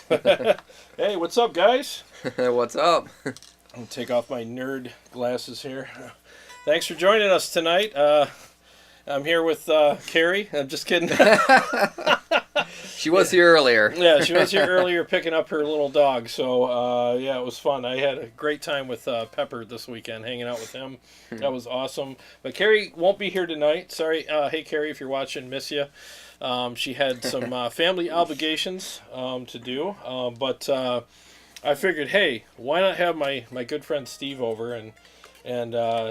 Hey, what's up, guys? What's up? I'm gonna take off my nerd glasses here. Thanks for joining us tonight. I'm here with Carrie. I'm just kidding. She was here earlier. Yeah, she was here earlier picking up her little dog. So, yeah, it was fun. I had a great time with Pepper this weekend, hanging out with him. That was awesome. But Carrie won't be here tonight. Sorry. Hey, Carrie, if you're watching, miss you. She had some family obligations to do. But I figured, hey, why not have my good friend Steve over, and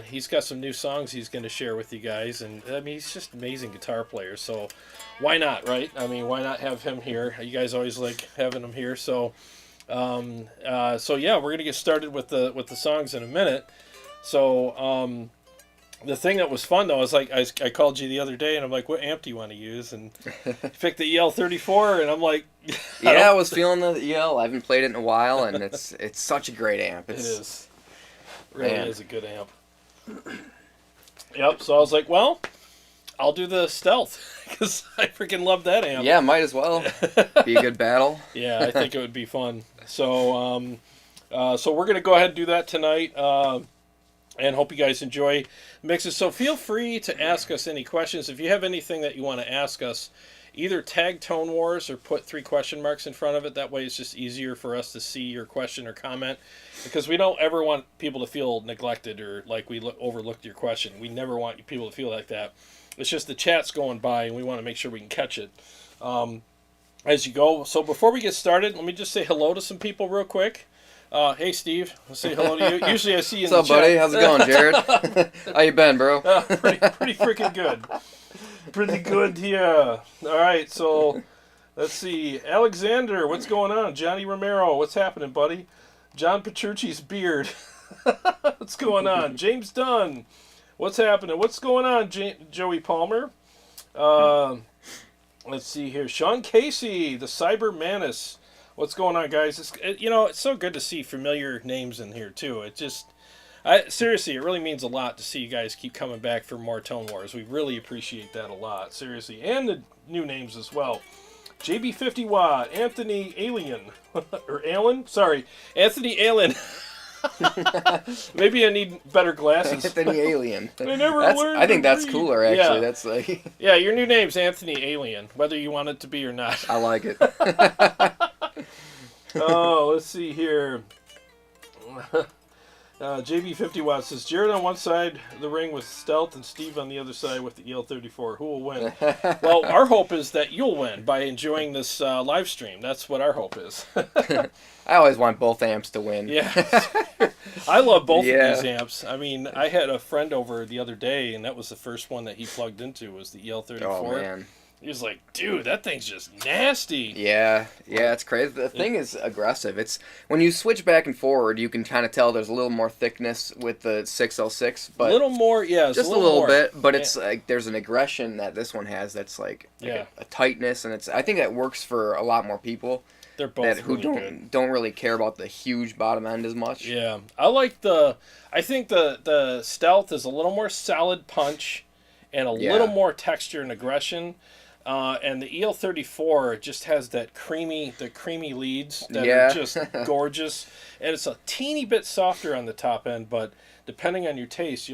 he's got some new songs he's going to share with you guys, and I mean, he's just an amazing guitar player, so why not, right? I mean, why not have him here? You guys always like having him here, so yeah, we're going to get started with the songs in a minute. So the thing that was fun though is like I called you the other day and I'm like, what amp do you want to use? And you picked the EL34, and I'm like, yeah, I was feeling the EL. I haven't played it in a while, and it's such a great amp. It is. It really is a good amp. Yep. So I was like, well, I'll do the Stealth because I freaking love that amp. Yeah, might as well be a good battle. Yeah, I think it would be fun. So so we're gonna go ahead and do that tonight. And hope you guys enjoy mixes. So feel free to ask us any questions. If you have anything that you want to ask us, either tag Tone Wars or put 3 question marks in front of it. That way it's just easier for us to see your question or comment. Because we don't ever want people to feel neglected or like we overlooked your question. We never want people to feel like that. It's just the chat's going by and we want to make sure we can catch it as you go. So before we get started, let me just say hello to some people real quick. Hey Steve, I'll say hello to you. Usually I see you in the chat. What's up, buddy? How's it going, Jarrod? How you been, bro? Pretty freaking good. Pretty good, yeah. All right, so let's see. Alexander, what's going on? Johnny Romero, what's happening, buddy? John Petrucci's beard. What's going on? James Dunn, what's happening? What's going on, Joey Palmer? Let's see here. Sean Casey, the Cyber Manus. What's going on, guys? It's so good to see familiar names in here, too. Seriously, it really means a lot to see you guys keep coming back for more Tone Wars. We really appreciate that a lot, seriously. And the new names as well. JB50 Watt, Anthony Alien. Or Allen? Sorry, Anthony Allen. Maybe I need better glasses. Anthony Alien. I think that's cooler, actually. Yeah. That's like... Yeah, your new name's Anthony Alien, whether you want it to be or not. I like it. Oh, let's see here. JB50 Watt says, Jarrod on one side of the ring with Stealth and Steve on the other side with the EL34. Who will win? Well, our hope is that you'll win by enjoying this live stream. That's what our hope is. I always want both amps to win. Yeah. I love both of these amps. I mean, I had a friend over the other day, and that was the first one that he plugged into was the EL34. Oh, man. He was like, dude, that thing's just nasty. Yeah, it's crazy. The thing is aggressive. It's when you switch back and forward, you can kind of tell there's a little more thickness with the 606, but a little more, yeah, just a little bit. But it's like there's an aggression that this one has that's like a tightness, and I think that works for a lot more people. They're both who don't really care about the huge bottom end as much. Yeah, I think the Stealth is a little more solid punch, and a little more texture and aggression. And the EL34 just has the creamy leads that are just gorgeous, and it's a teeny bit softer on the top end. But depending on your taste, I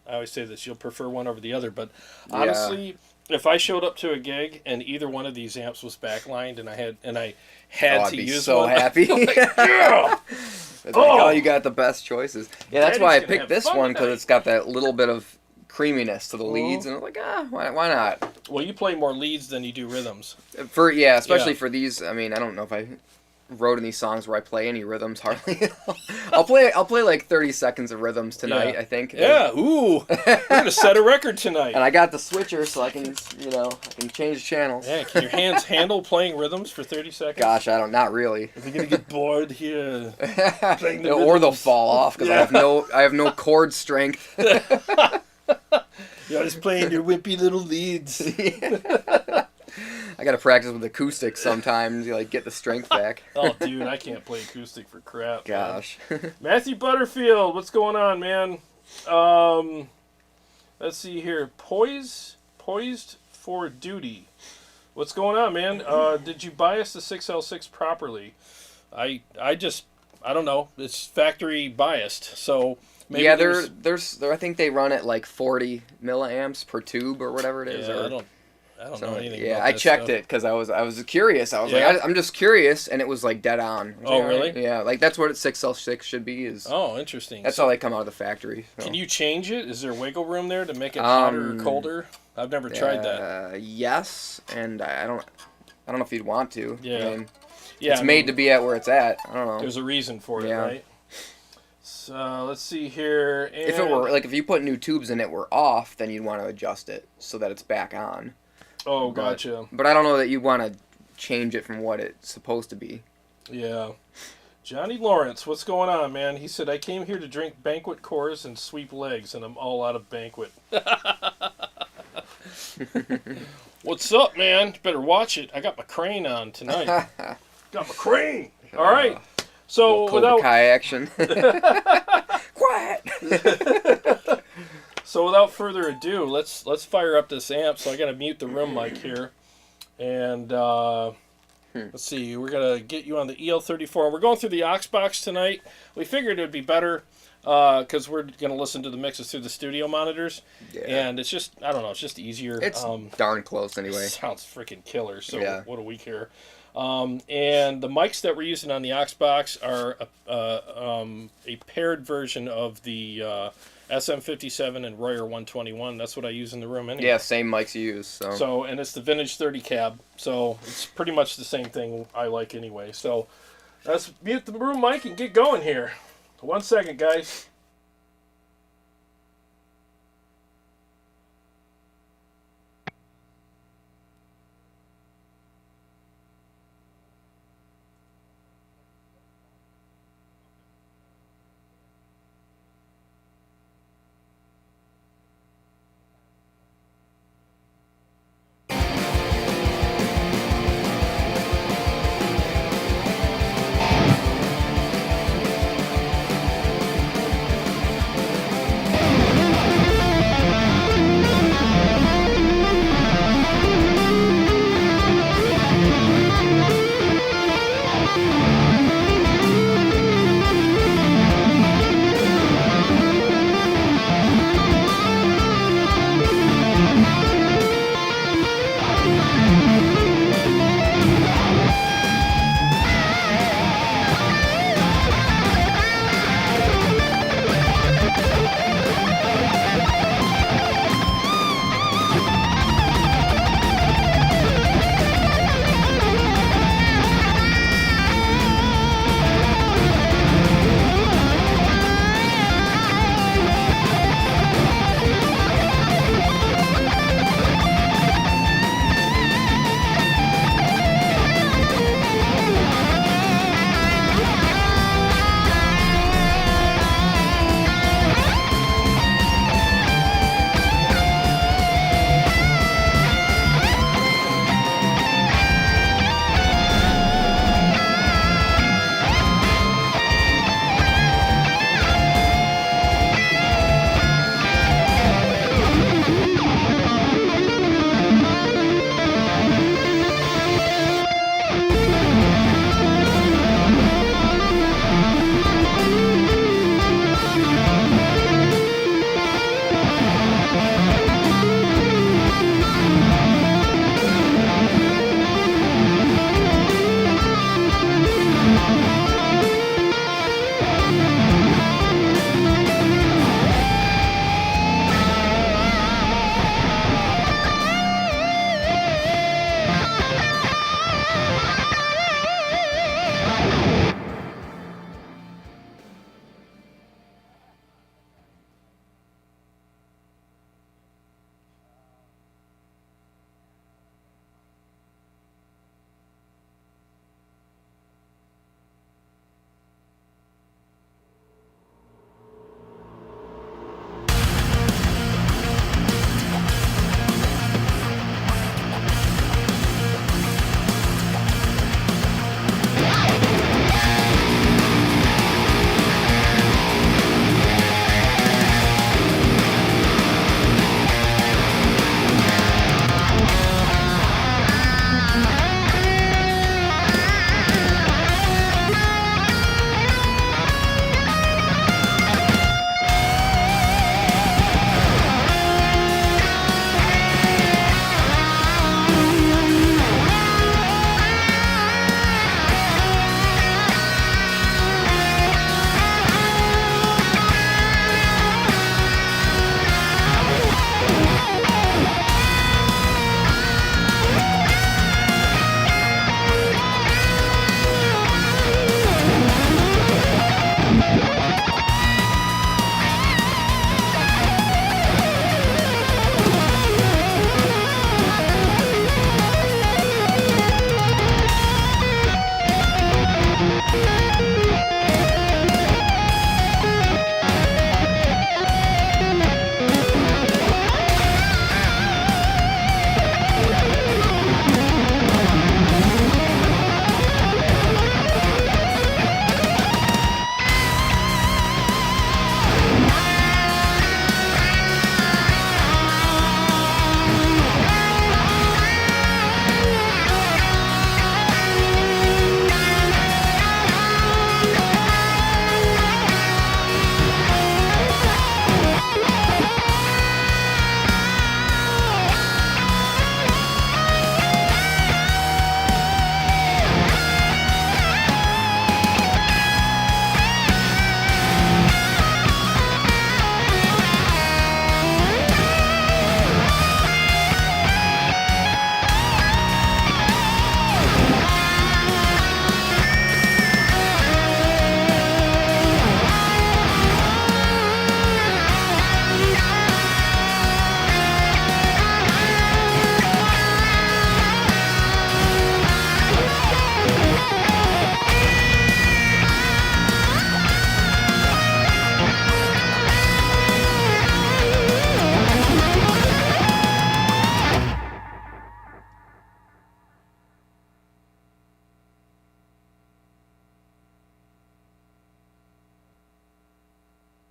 always say this, you'll prefer one over the other. But honestly, if I showed up to a gig and either one of these amps was backlined and I had to use so one, happy. Like, yeah! You got the best choices. Yeah, that's why I picked this one because it's got that little bit of creaminess to the leads, and I'm like, why not? Well, you play more leads than you do rhythms. Especially for these. I mean, I don't know if I wrote any songs where I play any rhythms hardly. I'll play like 30 seconds of rhythms tonight. I think. Yeah. Ooh, we're gonna set a record tonight. And I got the switcher, so I can change channels. Yeah. Can your hands handle playing rhythms for 30 seconds? Gosh, not really. If you're gonna get bored here, or they'll fall off because I have no chord strength. You're just playing your whippy little leads. I gotta practice with acoustics sometimes, get the strength back. Oh, dude, I can't play acoustic for crap. Gosh. Matthew Butterfield, what's going on, man? Let's see here. Poised for duty. What's going on, man? Did you bias the 6L6 properly? I don't know. It's factory biased, so maybe Yeah, there's I think they run at like 40 milliamps per tube or whatever it is. Yeah, or, I don't know anything. Yeah, about I that checked stuff. it because I was curious. I was Yeah? like, I'm just curious, and it was like dead on. Oh, really? Yeah, like that's what 6L6 should be. Is Oh, interesting. that's So how they come out of the factory. So. can you change it? Is there wiggle room there to make it hotter or colder? I've never tried that. Yes, and I don't know if you'd want to. Yeah. I mean, Yeah, it's made to be at where it's at. I don't know. There's a reason for it, Yeah. right? So let's see here. And If it were like if you put new tubes in it were off, then you'd want to adjust it so that it's back on. oh, gotcha. But I don't know that you'd want to change it from what it's supposed to be. Yeah. Johnny Lawrence, what's going on, man? He said, I came here to drink banquet cores and sweep legs, and I'm all out of banquet. What's up, man? You better watch it. I got my crane on tonight. Got my crane. All right. So Cobra Kai action. Quiet. So without further ado, let's fire up this amp. So I got to mute the room mic here, and let's see. We're gonna get you on the EL34. We're going through the aux box tonight. We figured it'd be better because we're gonna listen to the mixes through the studio monitors, and it's just I don't know. It's just easier. It's darn close anyway. Sounds freaking killer. So Yeah. what do we care? And the mics that we're using on the aux box are a paired version of the SM57 and Royer 121. That's what I use in the room anyway. Yeah, same mics you use. So, and it's the vintage 30 cab. So it's pretty much the same thing I like anyway. So let's mute the room mic and get going here. 1 second, guys.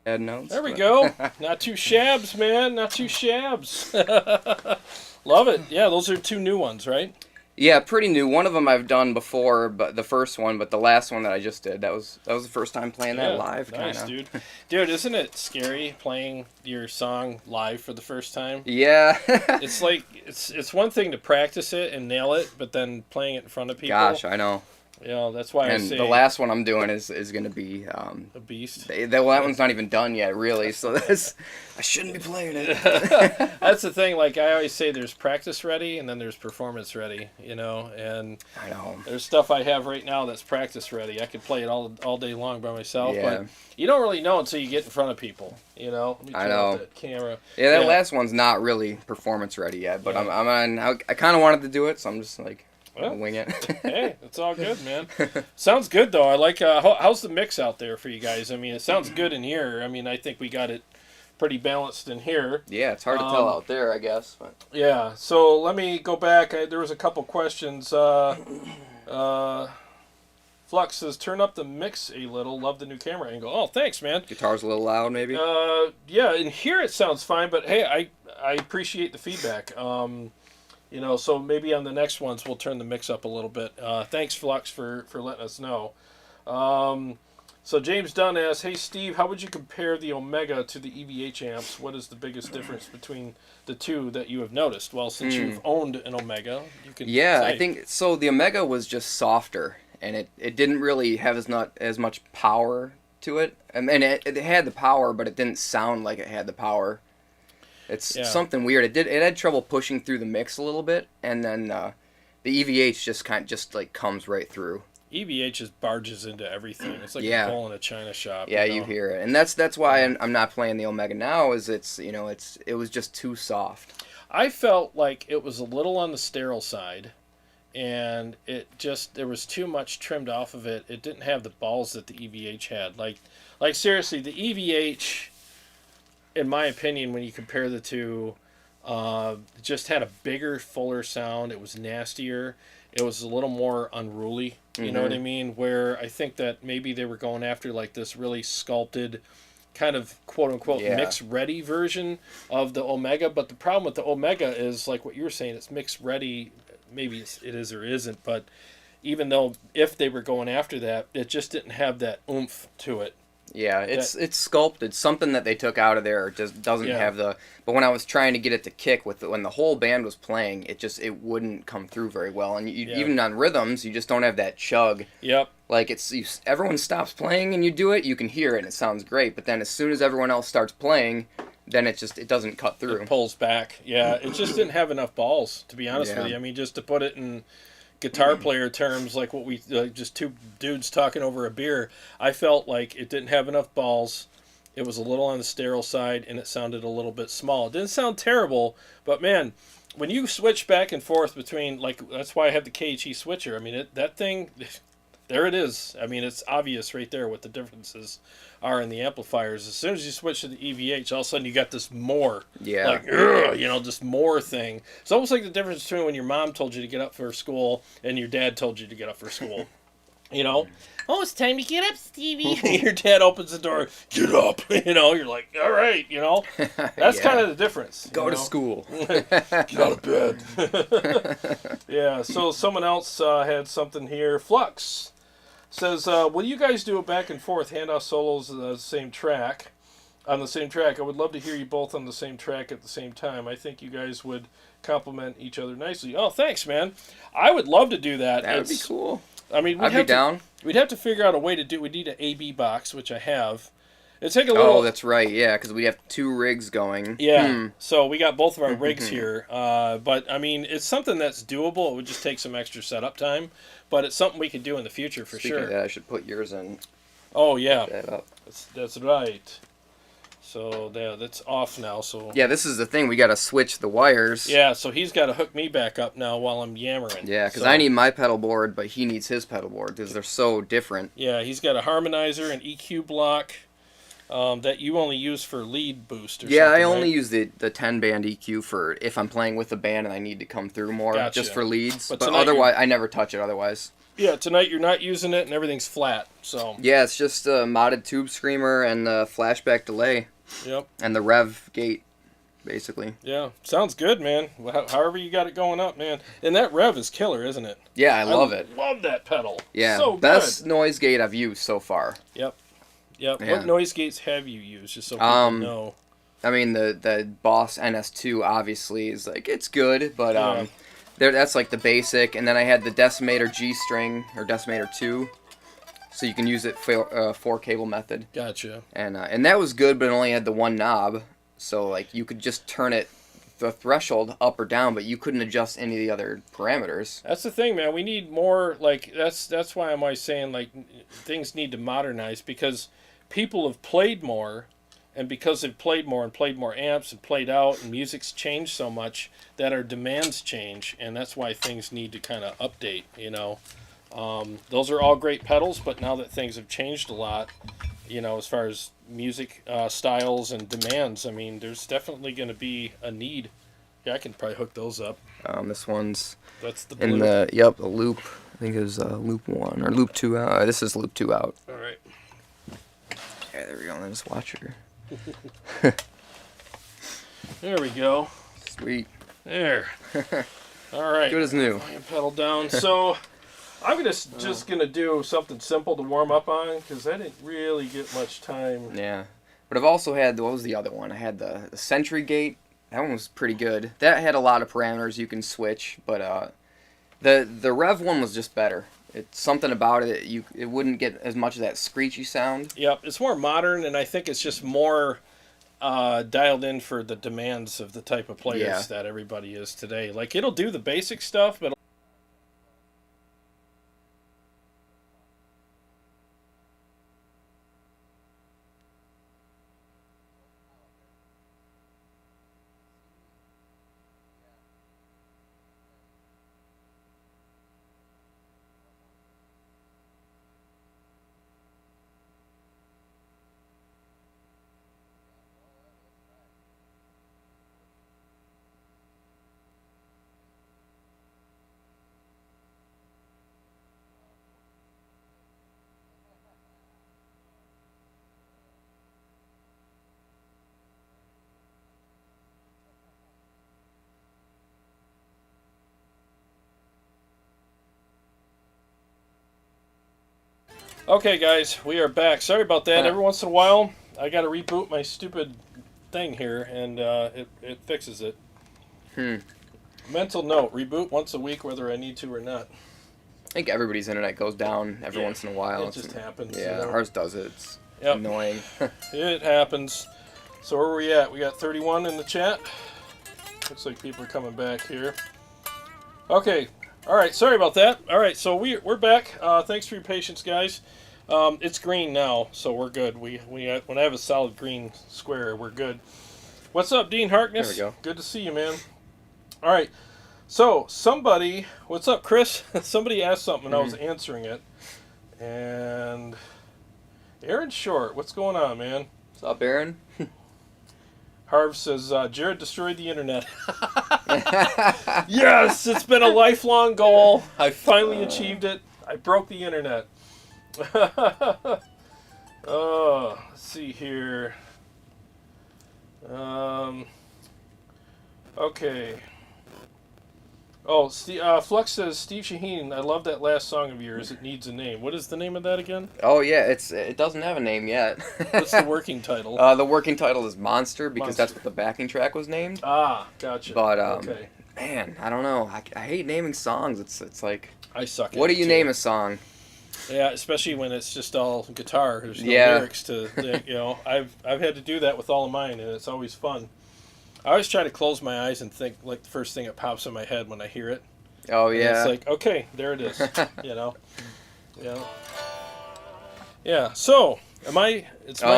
Head notes. There we go. Not too shabs, man. Not too shabs. Love it. Yeah, those are 2 new ones, right? Yeah, pretty new. One of them I've done before, but the first one, but the last one that I just did, that was the first time playing that live. Nice, kinda. Dude, isn't it scary playing your song live for the first time? Yeah. It's like it's one thing to practice it and nail it, but then playing it in front of people. Gosh, I know. That's why I say the last one I'm doing is going to be a beast. That one's not even done yet, really. So I shouldn't be playing it. That's the thing. Like I always say, there's practice ready and then there's performance ready. And I know there's stuff I have right now that's practice ready. I could play it all day long by myself, yeah. but you don't really know until you get in front of people. Let me I turn know. off that camera. Yeah, that last one's not really performance ready yet, but I kind of wanted to do it, so I'm just like. Well, wing it. Hey, it's all good, man. Sounds good, though. I like, how's the mix out there for you guys? I mean, it sounds good in here. I mean, I think we got it pretty balanced in here. Yeah, it's hard to tell out there, I guess. But. Yeah, so let me go back. There was a couple questions. Flux says, turn up the mix a little. Love the new camera angle. Oh, thanks, man. Guitar's a little loud, maybe? Yeah, in here it sounds fine, but hey, I appreciate the feedback. So maybe on the next ones we'll turn the mix up a little bit. Thanks, Flux, for letting us know. So James Dunn asks, hey, Steve, how would you compare the Omega to the EVH amps? What is the biggest difference between the two that you have noticed? Well, since you've owned an Omega, you can say. I think so. The Omega was just softer, and it didn't really have as much power to it. I mean, it had the power, but it didn't sound like it had the power. It's something weird. It had trouble pushing through the mix a little bit, and then the EVH just comes right through. EVH just barges into everything. It's like a bull in a china shop. Yeah, you hear it, and that's why I'm not playing the Omega now. It was just too soft. I felt like it was a little on the sterile side, and there was too much trimmed off of it. It didn't have the balls that the EVH had. Like seriously, the EVH. In my opinion, when you compare the two, just had a bigger, fuller sound. It was nastier. It was a little more unruly. You know what I mean? Where I think that maybe they were going after like this really sculpted, kind of quote-unquote mix-ready version of the Omega. But the problem with the Omega is, like what you were saying, it's mix-ready. Maybe it is or isn't. But even though if they were going after that, it just didn't have that oomph to it. Yeah, it's sculpted. Something that they took out of there just doesn't have the. But when I was trying to get it to kick when the whole band was playing, it wouldn't come through very well. And even on rhythms, you just don't have that chug. Yep. Like everyone stops playing and you do it, you can hear it and it sounds great. But then as soon as everyone else starts playing, then it doesn't cut through. It pulls back. Yeah, it just didn't have enough balls, to be honest with you. I mean, just to put it in guitar player terms, like what we just two dudes talking over a beer, I felt like it didn't have enough balls. It was a little on the sterile side, and it sounded a little bit small. It didn't sound terrible, but man, when you switch back and forth between, like, that's why I have the KHE switcher. I mean, that thing, there it is. I mean, it's obvious right there what the differences are in the amplifiers. As soon as you switch to the EVH, all of a sudden you got this more, this more thing. It's almost like the difference between when your mom told you to get up for school and your dad told you to get up for school. Oh, it's time to get up, Stevie. Your dad opens the door, get up. You're like, all right, That's kind of the difference. Go to school. Get out of bed. Yeah, so someone else had something here. Flux says, will you guys do a back and forth handoff solos on the same track? I would love to hear you both on the same track at the same time. I think you guys would complement each other nicely. Oh, thanks, man. I would love to do that. That would be cool. I mean, I'd be down. We'd have to figure out a way to do. We need an AB box, which I have. It'd take a little. Oh, that's right. Yeah, because we have 2 rigs going. Yeah. So we got both of our rigs here. But I mean, it's something that's doable. It would just take some extra setup time, but it's something we could do in the future for Speaking sure. of that, I should put yours in. Oh yeah. That up. That's right. So that's off now. So yeah, this is the thing. We got to switch the wires. Yeah, so he's got to hook me back up now while I'm yammering. Yeah, because I need my pedal board, but he needs his pedal board because they're so different. Yeah, he's got a harmonizer, an EQ block that you only use for lead boost. Yeah, I only use the 10-band EQ for if I'm playing with the band and I need to come through more, just for leads. But otherwise, I never touch it otherwise. Yeah, tonight you're not using it and everything's flat. So Yeah, it's just a modded tube screamer and the flashback delay. Yep. And the rev gate, basically. Yeah, sounds good, man. However you got it going up, man. And that rev is killer, isn't it? Yeah, I love it. Love that pedal. Yeah, so best good. noise gate I've used so far. Yep. Yeah. What noise gates have you used, just so people know? I mean, the Boss NS2 obviously is like, it's good, but that's like the basic. And then I had the Decimator G string, or Decimator 2. So you can use it for 4-cable method. Gotcha. And that was good, but it only had the one knob. So like you could just turn it, the threshold up or down, but you couldn't adjust any of the other parameters. That's the thing, man. We need more, like, that's why I'm always saying, like, things need to modernize, because people have played more, and because they've played more and played more amps and played out, and music's changed so much that our demands change, and that's why things need to kind of update, you know. Those are all great pedals, but now that things have changed a lot, you know, as far as music styles and demands, I mean, there's definitely going to be a need. Yeah, I can probably hook those up. This one's That's the in blue. the loop. I think it was loop 1 or loop 2 out. This is loop 2 out. All right. Yeah, there we go. Let's watch her. There we go. Sweet. There. All right. Good as new. Volume pedal down. So I'm just gonna do something simple to warm up on, because I didn't really get much time. Yeah. But I've also had, what was the other one? I had the Sentry Gate. That one was pretty good. That had a lot of parameters you can switch, but the Rev one was just better. It's something about it, it wouldn't get as much of that screechy sound. Yep, it's more modern, and I think it's just more dialed in for the demands of the type of players that everybody is today. Like, it'll do the basic stuff, but okay, guys, we are back. Sorry about that. Every once in a while, I got to reboot my stupid thing here, and it fixes it. Mental note, reboot once a week whether I need to or not. I think everybody's internet goes down every once in a while. It just happens. Yeah, you know? ours does it. It's annoying. It happens. So where are we at? We got 31 in the chat. Looks like people are coming back here. Okay. All right. Sorry about that. All right. So we're back. Thanks for your patience, guys. It's green now, so we're good. When I have a solid green square, we're good. What's up, Dean Harkness? There we go. Good to see you, man. All right. So somebody, what's up, Chris? Somebody asked something and I was answering it. And Aaron Short, what's going on, man? What's up, Aaron? Harv says, Jarrod destroyed the internet. Yes, it's been a lifelong goal. I finally achieved it. I broke the internet. Oh, let's see here. Okay. Oh, Flux says, Steve Shaheen, I love that last song of yours. It needs a name. What is the name of that again? Oh yeah, it doesn't have a name yet. What's the working title? The working title is Monster, because that's what the backing track was named. Ah, gotcha. But okay. Man, I don't know. I hate naming songs. It's like, I suck at what do it, you too. name a song? Yeah, especially when it's just all guitar. There's no Yeah. lyrics to, you know. I've had to do that with all of mine, and it's always fun. I always try to close my eyes and think like the first thing that pops in my head when I hear it. Oh And yeah. it's like, okay, there it is. You know. Yeah. Yeah. So, it's my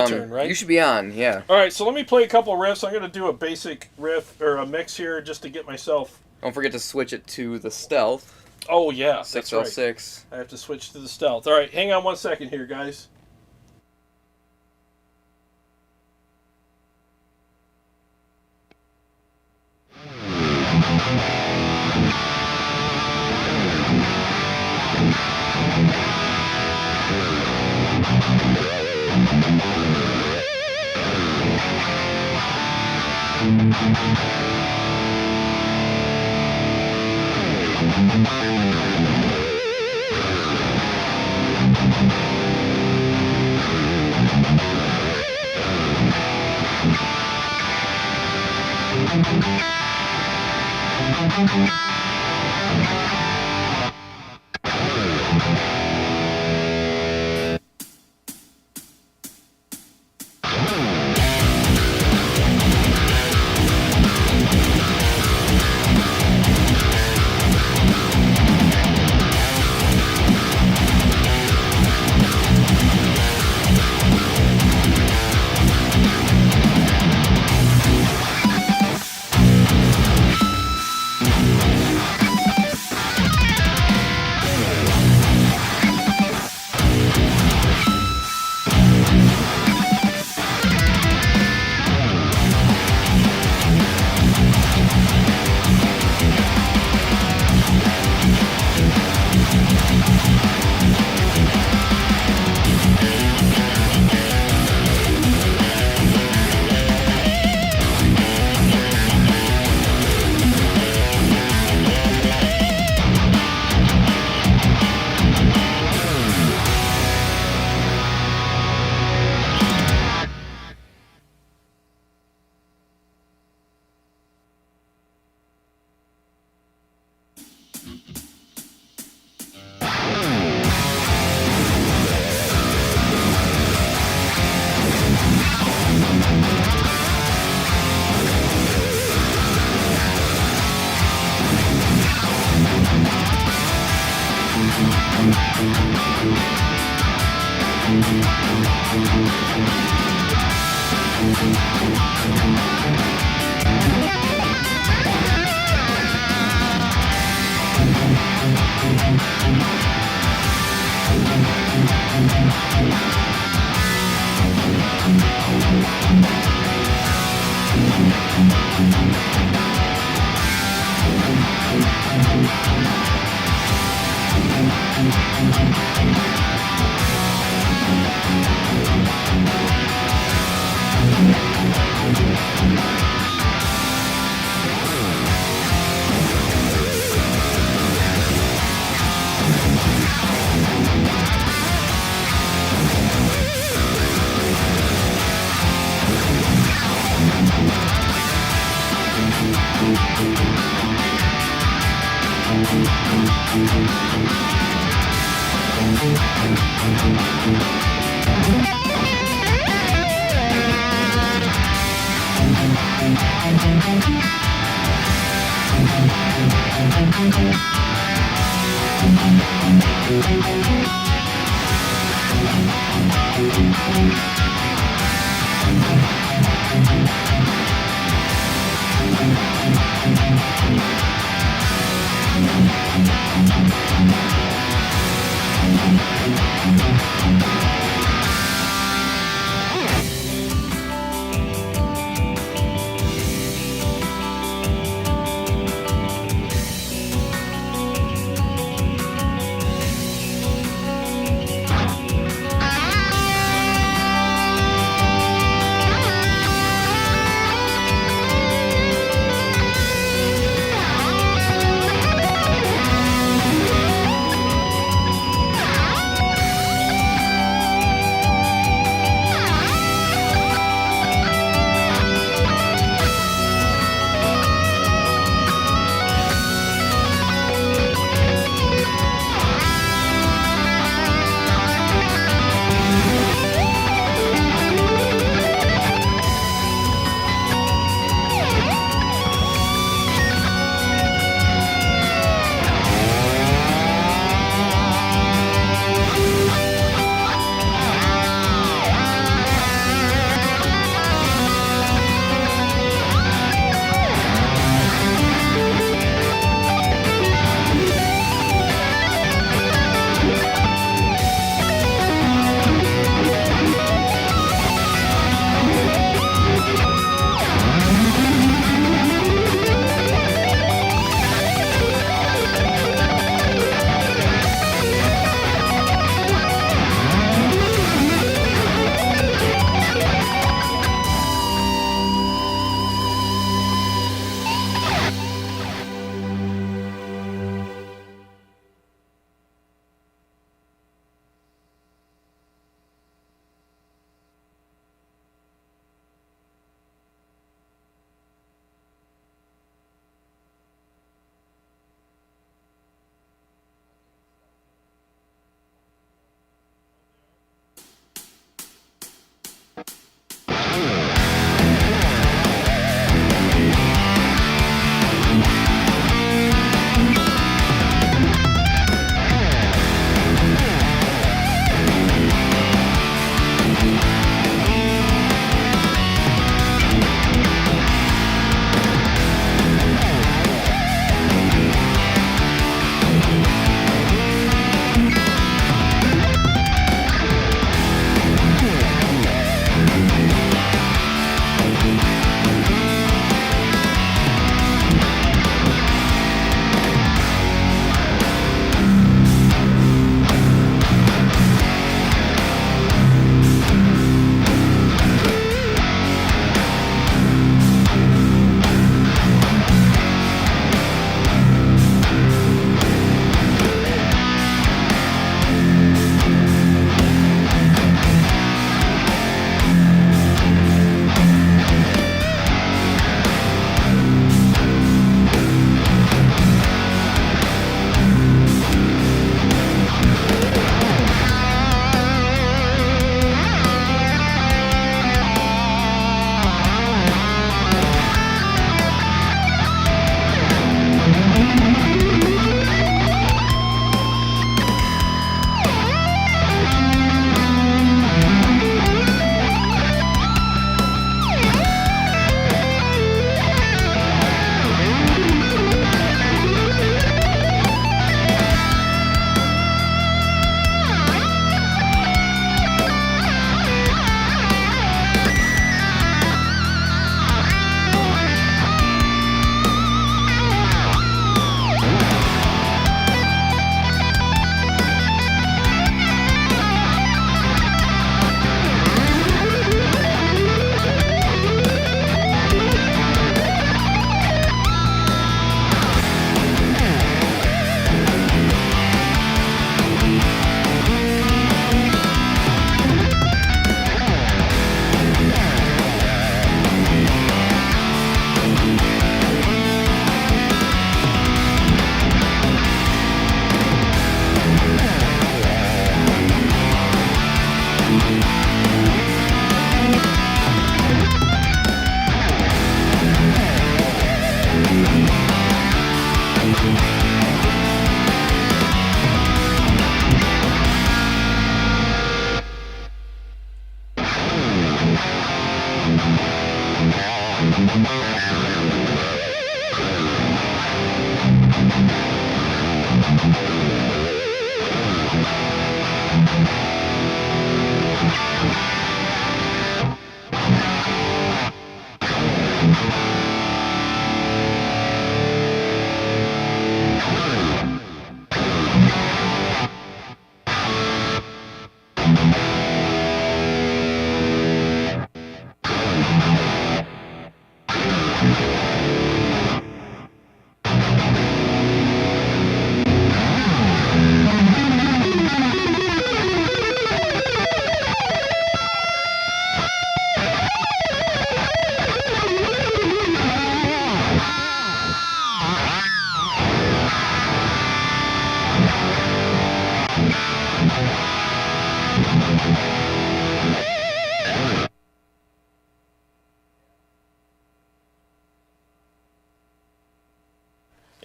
turn, right? You should be on. Yeah. All right. So let me play a couple riffs. I'm gonna do a basic riff or a mix here just to get myself. Don't forget to switch it to the Stealth. Oh yeah, that's right. 606. I have to switch to the Stealth. All right, hang on 1 second here, guys.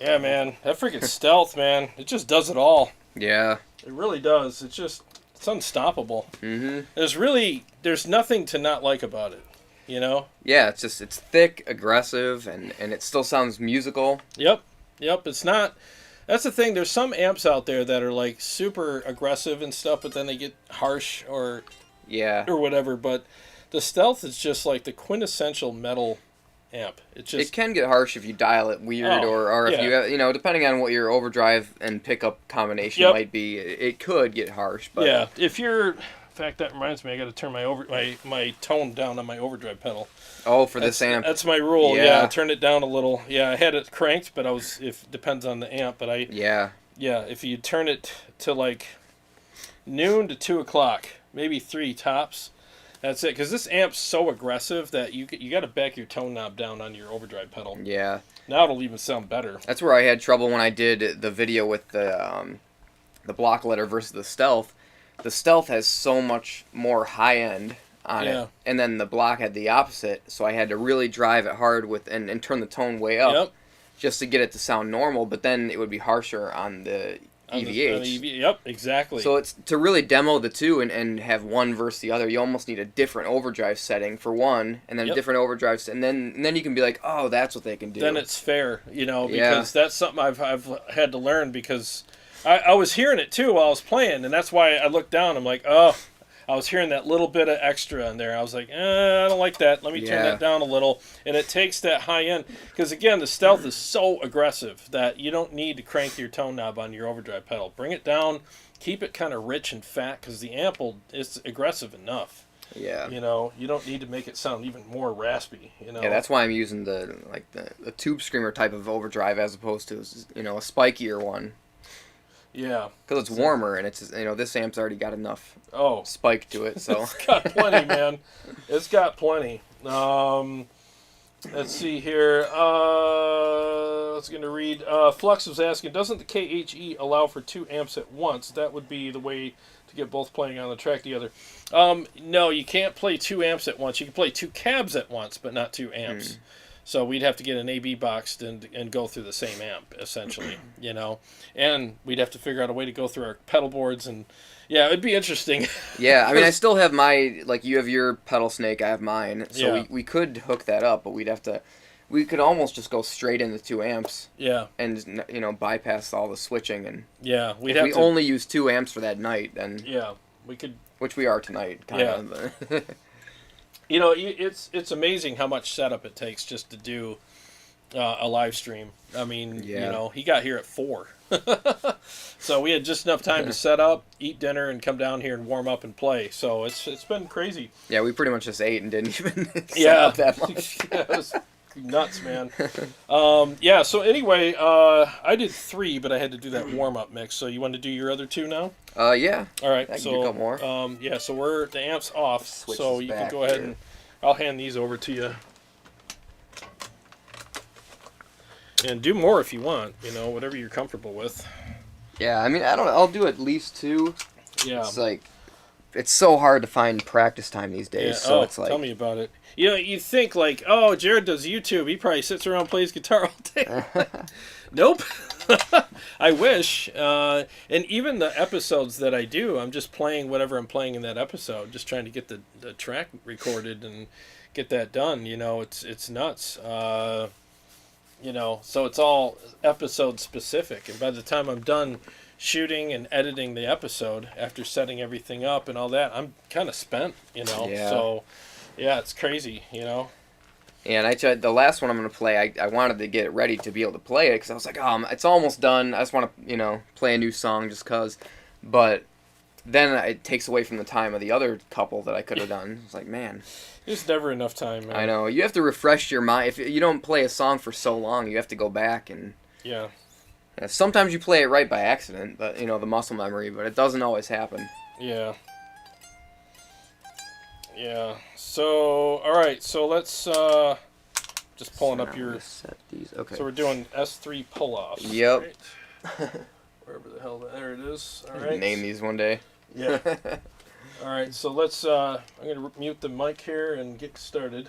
Yeah, man, that freaking stealth, man, it just does it all. Yeah. It really does. It's unstoppable. Mm-hmm. There's nothing to not like about it, you know? Yeah, it's thick, aggressive, and it still sounds musical. Yep, it's not, that's the thing, there's some amps out there that are like super aggressive and stuff, but then they get harsh or whatever, but the stealth is just like the quintessential metal amp. It can get harsh if you dial it weird, or if you know, depending on what your overdrive and pickup combination might be, it could get harsh. But yeah, if you're, in fact, that reminds me, I got to turn my tone down on my overdrive pedal. Oh, for this amp. That's my rule. Yeah, turn it down a little. Yeah, I had it cranked, but depends on the amp, but if you turn it to like noon to 2 o'clock, maybe 3 tops. That's it, because this amp's so aggressive that you got to back your tone knob down on your overdrive pedal. Yeah. Now it'll even sound better. That's where I had trouble when I did the video with the block letter versus the stealth. The stealth has so much more high end on it, and then the block had the opposite, so I had to really drive it hard and turn the tone way up just to get it to sound normal, but then it would be harsher on the EVH. Yep, exactly. So it's to really demo the two and have one versus the other, you almost need a different overdrive setting for one, and then a different overdrive, and then you can be like, oh, that's what they can do. Then it's fair, you know, because that's something I've had to learn, because I was hearing it too while I was playing, and that's why I looked down. I'm like, oh, I was hearing that little bit of extra in there. I was like, I don't like that. Let me turn that down a little. And it takes that high end. Because, again, the stealth is so aggressive that you don't need to crank your tone knob on your overdrive pedal. Bring it down. Keep it kind of rich and fat, because the amp is aggressive enough. Yeah. You know, you don't need to make it sound even more raspy, you know. Yeah, that's why I'm using the tube screamer type of overdrive as opposed to, you know, a spikier one. Yeah, because it's warmer, and it's, you know, this amp's already got enough spike to it, so it's got plenty, man. It's got plenty. Let's see here. I was going to read. Flux was asking, doesn't the KHE allow for 2 amps at once? That would be the way to get both playing on the track together. No, you can't play 2 amps at once. You can play 2 cabs at once, but not 2 amps. So we'd have to get an AB box and go through the same amp, essentially, you know. And we'd have to figure out a way to go through our pedal boards, and yeah, it'd be interesting. Yeah, I mean, I still have my, like, you have your pedal snake, I have mine. So we could hook that up, but we could almost just go straight into 2 amps. Yeah. And, you know, bypass all the switching. And yeah, if we only use 2 amps for that night, then yeah, we could. Which we are tonight, kind of. You know, it's amazing how much setup it takes just to do a live stream. I mean, you know, he got here at 4. So we had just enough time to set up, eat dinner, and come down here and warm up and play. So it's been crazy. Yeah, we pretty much just ate and didn't even set up that much. Yeah, it was nuts, man. Yeah, so anyway, I did 3, but I had to do that warm-up mix. So you want to do your other 2 now? Yeah. All right, I can do a couple more. Yeah, so the amp's off, so you can go ahead and I'll hand these over to you. And do more if you want, you know, whatever you're comfortable with. Yeah, I mean, I'll do at least 2. Yeah. It's like, it's so hard to find practice time these days, so it's like... tell me about it. You know, you think like, oh, Jarrod does YouTube. He probably sits around and plays guitar all day. Nope. I wish. And even the episodes that I do, I'm just playing whatever I'm playing in that episode, just trying to get the track recorded and get that done. You know, it's nuts. You know, so it's all episode specific, and by the time I'm done shooting and editing the episode after setting everything up and all that, I'm kind of spent. You know, so yeah, it's crazy. You know. And I tried the last one I'm gonna play. I wanted to get it ready to be able to play it because I was like, oh, it's almost done. I just want to play a new song just cause. But then it takes away from the time of the other couple that I could have done. It's like, man, there's never enough time, man. I know. You have to refresh your mind. If you don't play a song for so long, you have to go back and sometimes you play it right by accident, but the muscle memory. But it doesn't always happen. Yeah. Yeah. So, all right. So let's just pulling up your. Set these. Okay. So we're doing S3 pull-offs. Yep. Right? Wherever the hell there it is. All right. Name these one day. Yeah. All right. So let's. I'm gonna mute the mic here and get started.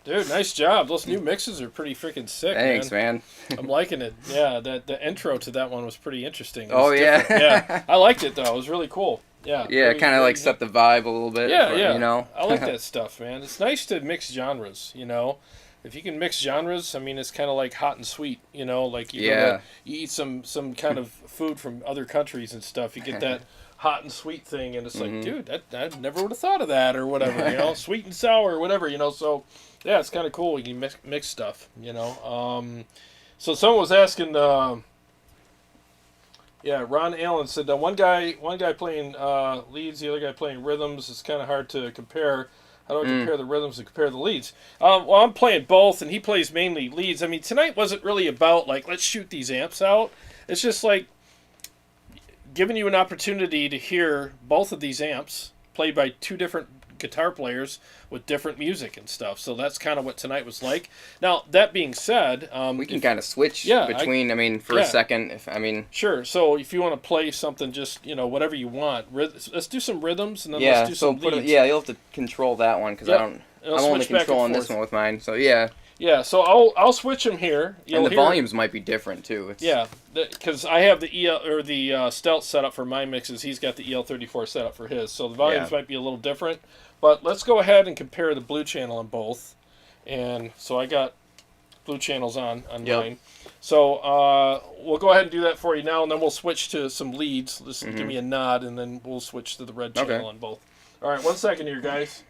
Dude, nice job. Those new mixes are pretty freaking sick. Thanks, man. I'm liking it. Yeah, the intro to that one was pretty interesting. Oh yeah. Yeah, I liked it though. It was really cool. Yeah. Yeah, kind of like set the vibe a little bit. Yeah, You know. I like that stuff, man. It's nice to mix genres. You know, if you can mix genres, I mean, it's kind of like hot and sweet. You know, like you eat some kind of food from other countries and stuff. You get that hot and sweet thing, and it's like, dude, I never would have thought of that or whatever. You know, sweet and sour or whatever. You know, so yeah, it's kind of cool. You can mix stuff. You know, so someone was asking. Yeah, Ron Allen said that one guy playing leads, the other guy playing rhythms. It's kind of hard to compare. How do I compare the rhythms and compare the leads? Well, I'm playing both, and he plays mainly leads. I mean, tonight wasn't really about, like, let's shoot these amps out. It's just, like, giving you an opportunity to hear both of these amps played by two different guitar players with different music and stuff. So that's kind of what tonight was like. Now, that being said, we can kind of switch between. For a second, sure. So if you want to play something, just whatever you want. Let's do some rhythms and then let's do some leads. You'll have to control that one because I'm only controlling this one with mine. So yeah. Yeah, so I'll switch them here. And the volumes might be different too. Because I have the Stealth set up for my mixes. He's got the EL34 set up for his, so the volumes might be a little different. But let's go ahead and compare the blue channel on both. And so I got blue channels on mine. So we'll go ahead and do that for you now, and then we'll switch to some leads. Just give me a nod, and then we'll switch to the red channel on both. All right, 1 second here, guys.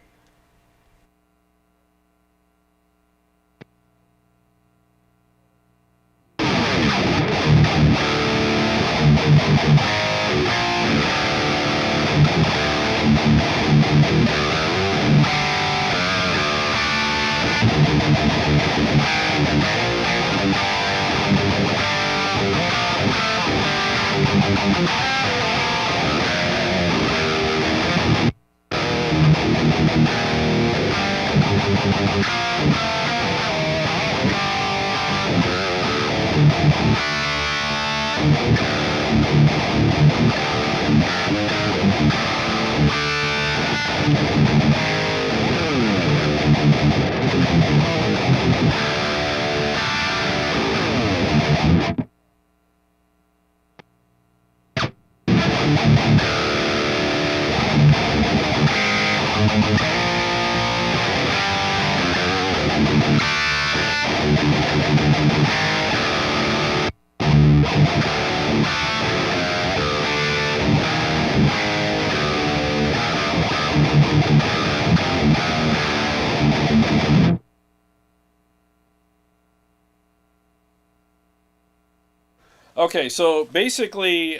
Okay, so basically,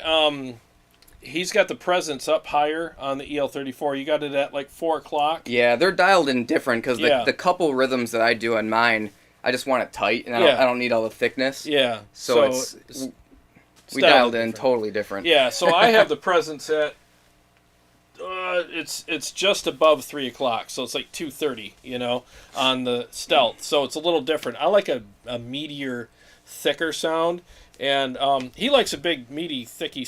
he's got the presence up higher on the EL34. You got it at like 4 o'clock. Yeah, they're dialed in different because the couple rhythms that I do on mine, I just want it tight, and I don't need all the thickness. Yeah. So we dialed in totally different. Yeah, so I have the presence at it's just above 3 o'clock, so it's like 2:30, on the Stealth. So it's a little different. I like a meatier, thicker sound. And he likes a big, meaty, thicker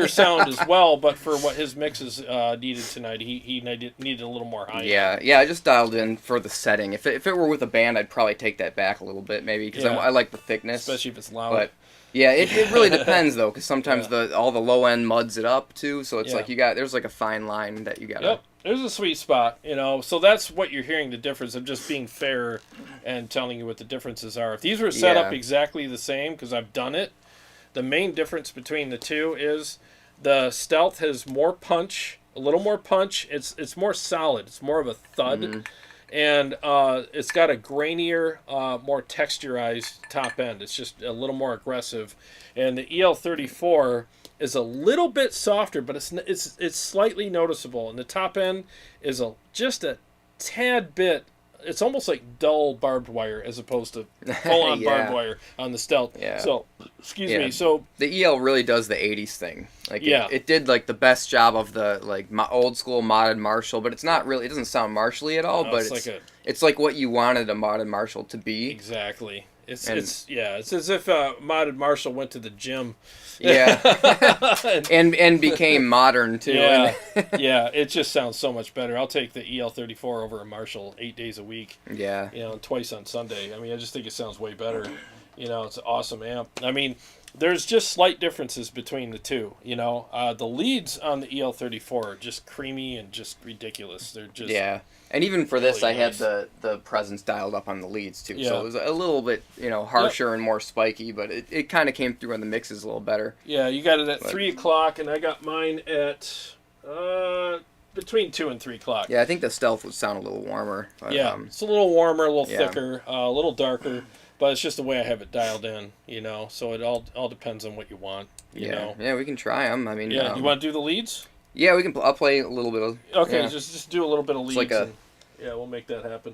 sound as well. But for what his mixes needed tonight, he needed a little more high. Yeah. I just dialed in for the setting. If it were with a band, I'd probably take that back a little bit, maybe, because I like the thickness, especially if it's loud. But yeah, it really depends though, because sometimes all the low end muds it up too. So it's like there's like a fine line that you gotta. Yep. There's a sweet spot, So that's what you're hearing, the difference. I'm just being fair and telling you what the differences are. If these were set up exactly the same, because I've done it, the main difference between the two is the Stealth has more punch, a little more punch. It's more solid. It's more of a thud. And it's got a grainier, more texturized top end. It's just a little more aggressive. And the EL34 is a little bit softer, but it's slightly noticeable. And the top end is just a tad bit. It's almost like dull barbed wire as opposed to full-on barbed wire on the Stealth. Yeah. So, excuse me. So the EL really does the 80s thing. Like it did like the best job of the like old school modded Marshall, but it's not really. It doesn't sound Marshall-y at all. But it's like what you wanted a modded Marshall to be. Exactly. It's as if Modded Marshall went to the gym. Yeah, and became modern too. Yeah, yeah. It just sounds so much better. I'll take the EL34 over a Marshall 8 days a week. Yeah, and twice on Sunday. I mean, I just think it sounds way better. It's an awesome amp. I mean, there's just slight differences between the two. The leads on the EL34 are just creamy and just ridiculous. They're just And even for this, really I nice. had the presence dialed up on the leads too, Yeah. so it was a little bit harsher and more spiky, but it kind of came through on the mixes a little better. Yeah, you got it at 3 o'clock, and I got mine at between 2 and 3 o'clock. Yeah, I think the Stealth would sound a little warmer. But, it's a little warmer, a little thicker, a little darker. But it's just the way I have it dialed in, So it all depends on what you want, you know. Yeah, we can try them. I mean, you want to do the leads? Yeah, we can. I'll play a little bit of. Okay, just do a little bit of leads. Like and, we'll make that happen.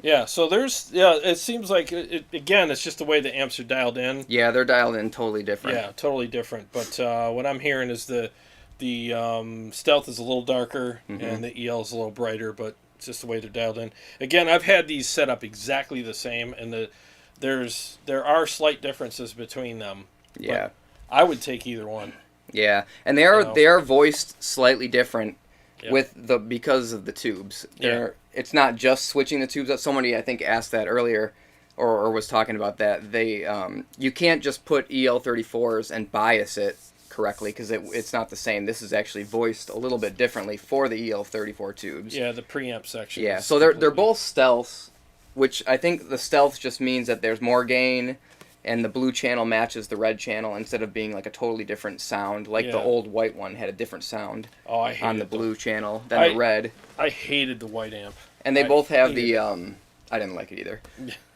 Yeah, so it seems like, again, it's just the way the amps are dialed in. Yeah, they're dialed in totally different. Yeah, totally different. But what I'm hearing is the Stealth is a little darker, and the EL is a little brighter, but it's just the way they're dialed in. Again, I've had these set up exactly the same, and there are slight differences between them. Yeah. I would take either one. Yeah, and they are voiced slightly different because of the tubes. It's not just switching the tubes up. Somebody, I think, asked that earlier, or was talking about that. They you can't just put EL34s and bias it correctly because it's not the same. This is actually voiced a little bit differently for the EL34 tubes. Yeah, the preamp section. Yeah, so they're both stealths, which I think the stealth just means that there's more gain, and the blue channel matches the red channel instead of being like a totally different sound. Like the old white one had a different sound on the blue channel than the red. I hated the white amp. And they both have the I didn't like it either.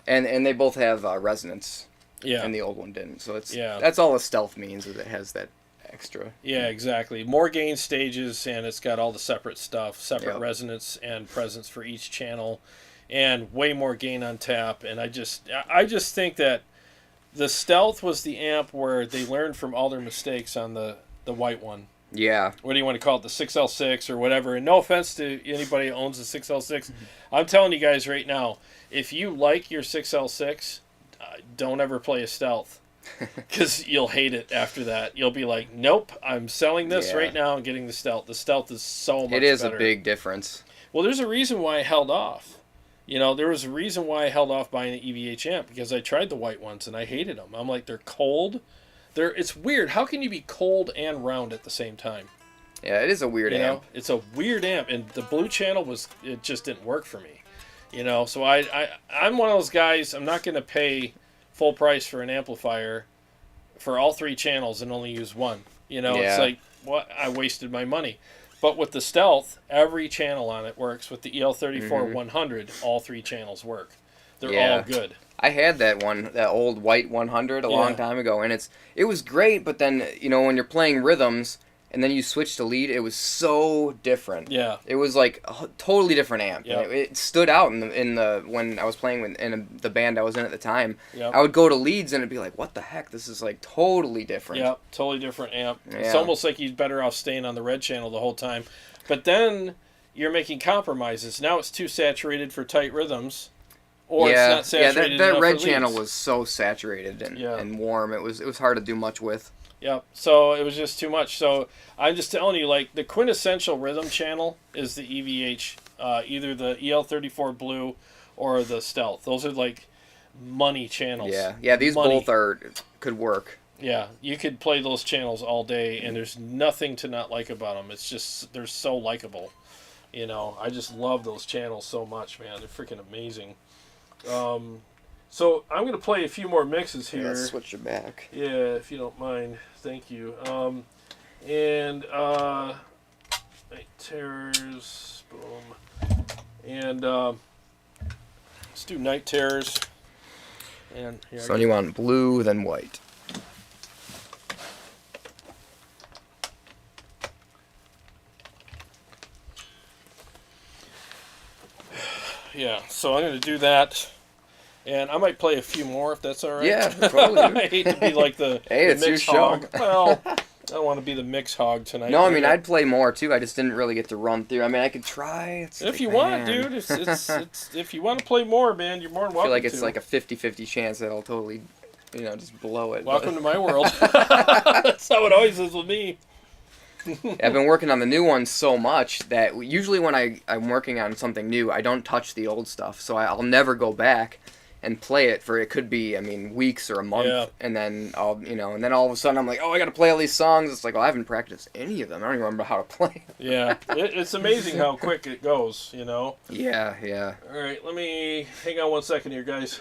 And they both have resonance. Yeah. And the old one didn't. So that's all a stealth means, is it has that extra. Yeah, exactly. More gain stages, and it's got all the separate stuff, separate resonance and presence for each channel, and way more gain on tap. And I just think that the Stealth was the amp where they learned from all their mistakes on the white one. Yeah. What do you want to call it? The 6L6 or whatever. And no offense to anybody who owns the 6L6. I'm telling you guys right now, if you like your 6L6, don't ever play a Stealth. Because you'll hate it after that. You'll be like, nope, I'm selling this right now and getting the Stealth. The Stealth is so much better. It is a big difference. Well, there's a reason why I held off. There was a reason why I held off buying an EVH amp, because I tried the white ones and I hated them. I'm like, they're cold. It's weird. How can you be cold and round at the same time? Yeah, it is a weird amp. It's a weird amp, and the blue channel it just didn't work for me. So I'm one of those guys. I'm not going to pay full price for an amplifier for all three channels and only use one. It's like, what? I wasted my money. But with the Stealth, every channel on it works. With the EL34 100, all three channels work. They're all good. I had that old white 100 a long time ago, and it was great, but then, when you're playing rhythms, and then you switch to lead, it was so different. Yeah. It was like a totally different amp. Yeah. It stood out in the when I was playing in the band I was in at the time. Yep. I would go to leads and it'd be like, what the heck? This is like totally different. Yeah, totally different amp. Yeah. It's almost like he's better off staying on the red channel the whole time. But then you're making compromises. Now it's too saturated for tight rhythms. Or it's not saturated that enough red for channel leads. was so saturated and warm. It was hard to do much with. Yep. So it was just too much. So I'm just telling you, like, the quintessential rhythm channel is the EVH, either the EL34 Blue or the Stealth. Those are like money channels. Yeah. These both could work. Yeah, you could play those channels all day, and there's nothing to not like about them. It's just they're so likable. You know, I just love those channels so much, man. They're freaking amazing. So I'm going to play a few more mixes here. Let's switch it back. Yeah, if you don't mind. Thank you. Night Terrors. Boom. And let's do Night Terrors. And here So you want blue, then white. Yeah, so I'm going to do that. And I might play a few more if that's all right. Yeah, totally. I hate to be like the, hey, the it's your mix show. hog. Well, I don't want to be the mix hog tonight. No, I mean, I'd play more, too. I just didn't really get to run through. I mean, I could try. If you want, dude. It's if you want to play more, man, you're more than welcome to. I feel like it's like a 50-50 chance that I'll totally, just blow it. Welcome to my world. That's how it always is with me. I've been working on the new ones so much that usually when I'm working on something new, I don't touch the old stuff. So I'll never go back and play it for, it could be, weeks or a month. Yeah. And then and then all of a sudden I'm like, oh, I got to play all these songs. It's like, well, I haven't practiced any of them. I don't even remember how to play. Yeah. It's amazing how quick it goes, Yeah. All right, let me hang on 1 second here, guys.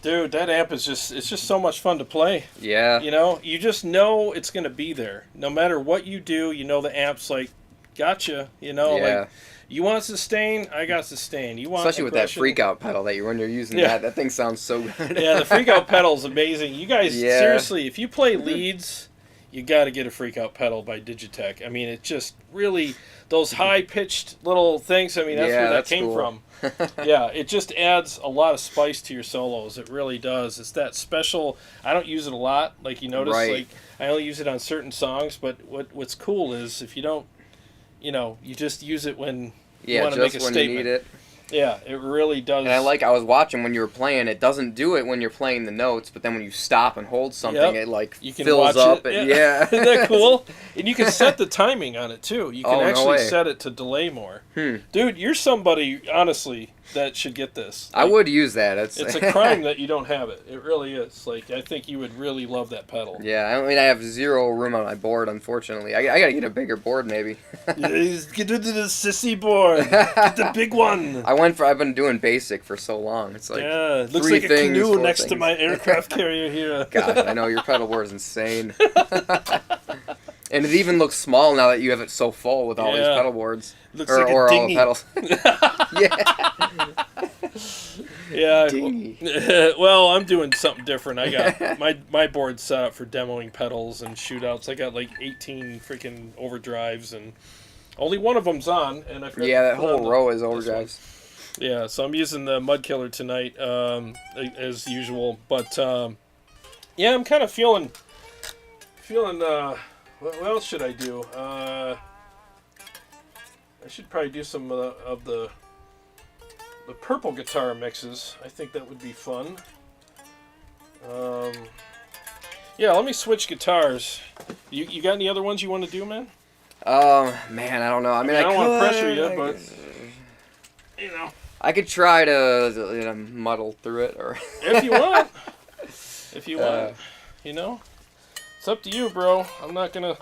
Dude, that amp is it's just so much fun to play. Yeah. You know, you just know it's going to be there. No matter what you do, you know the amp's like, gotcha. You know, like, you want sustain, I got sustain. You want especially with that freak out pedal that when you're using that thing sounds so good. Yeah, the freak out pedal is amazing. You guys, seriously, if you play leads, you got to get a freak out pedal by Digitech. I mean, it just really, those high pitched little things, I mean, that's where that came from. Yeah, it just adds a lot of spice to your solos. It really does. It's that special. I don't use it a lot, like you notice. Like I only use it on certain songs. But what's cool is if you don't, you know, you just use it when you want to make a statement. You need it. Yeah, it really does. And I was watching when you were playing. It doesn't do it when you're playing the notes, but then when you stop and hold something, it like you can fills up. It. Yeah. Isn't that cool? And you can set the timing on it too. You can actually set it to delay more. Dude, you're somebody, honestly, that should get this. Like, I would use that. It's a crime that you don't have it. It really is. Like, I think you would really love that pedal. Yeah, I mean, I have zero room on my board, unfortunately. I gotta get a bigger board, maybe. Get into the sissy board. Get the big one. I've been doing basic for so long. It's like it looks like a canoe next to my aircraft carrier here. God, I know your pedal board is insane. And it even looks small now that you have it so full with all these pedal boards. Looks like a dinghy. All the pedals. Yeah. Dinghy. Well, I'm doing something different. I got my board's set up for demoing pedals and shootouts. I got like 18 freaking overdrives, and only one of them's on. And I forgot that whole row is overdrives. Yeah, so I'm using the Mud Killer tonight, as usual. But yeah, I'm kind of feeling. What else should I do? I should probably do some of the purple guitar mixes. I think that would be fun. Yeah, let me switch guitars. You got any other ones you want to do, man? Man, I don't know. I mean, I don't want to pressure you, but you know, I could try to muddle through it, or if you want. If you want, you know. It's up to you, bro. I'm not gonna.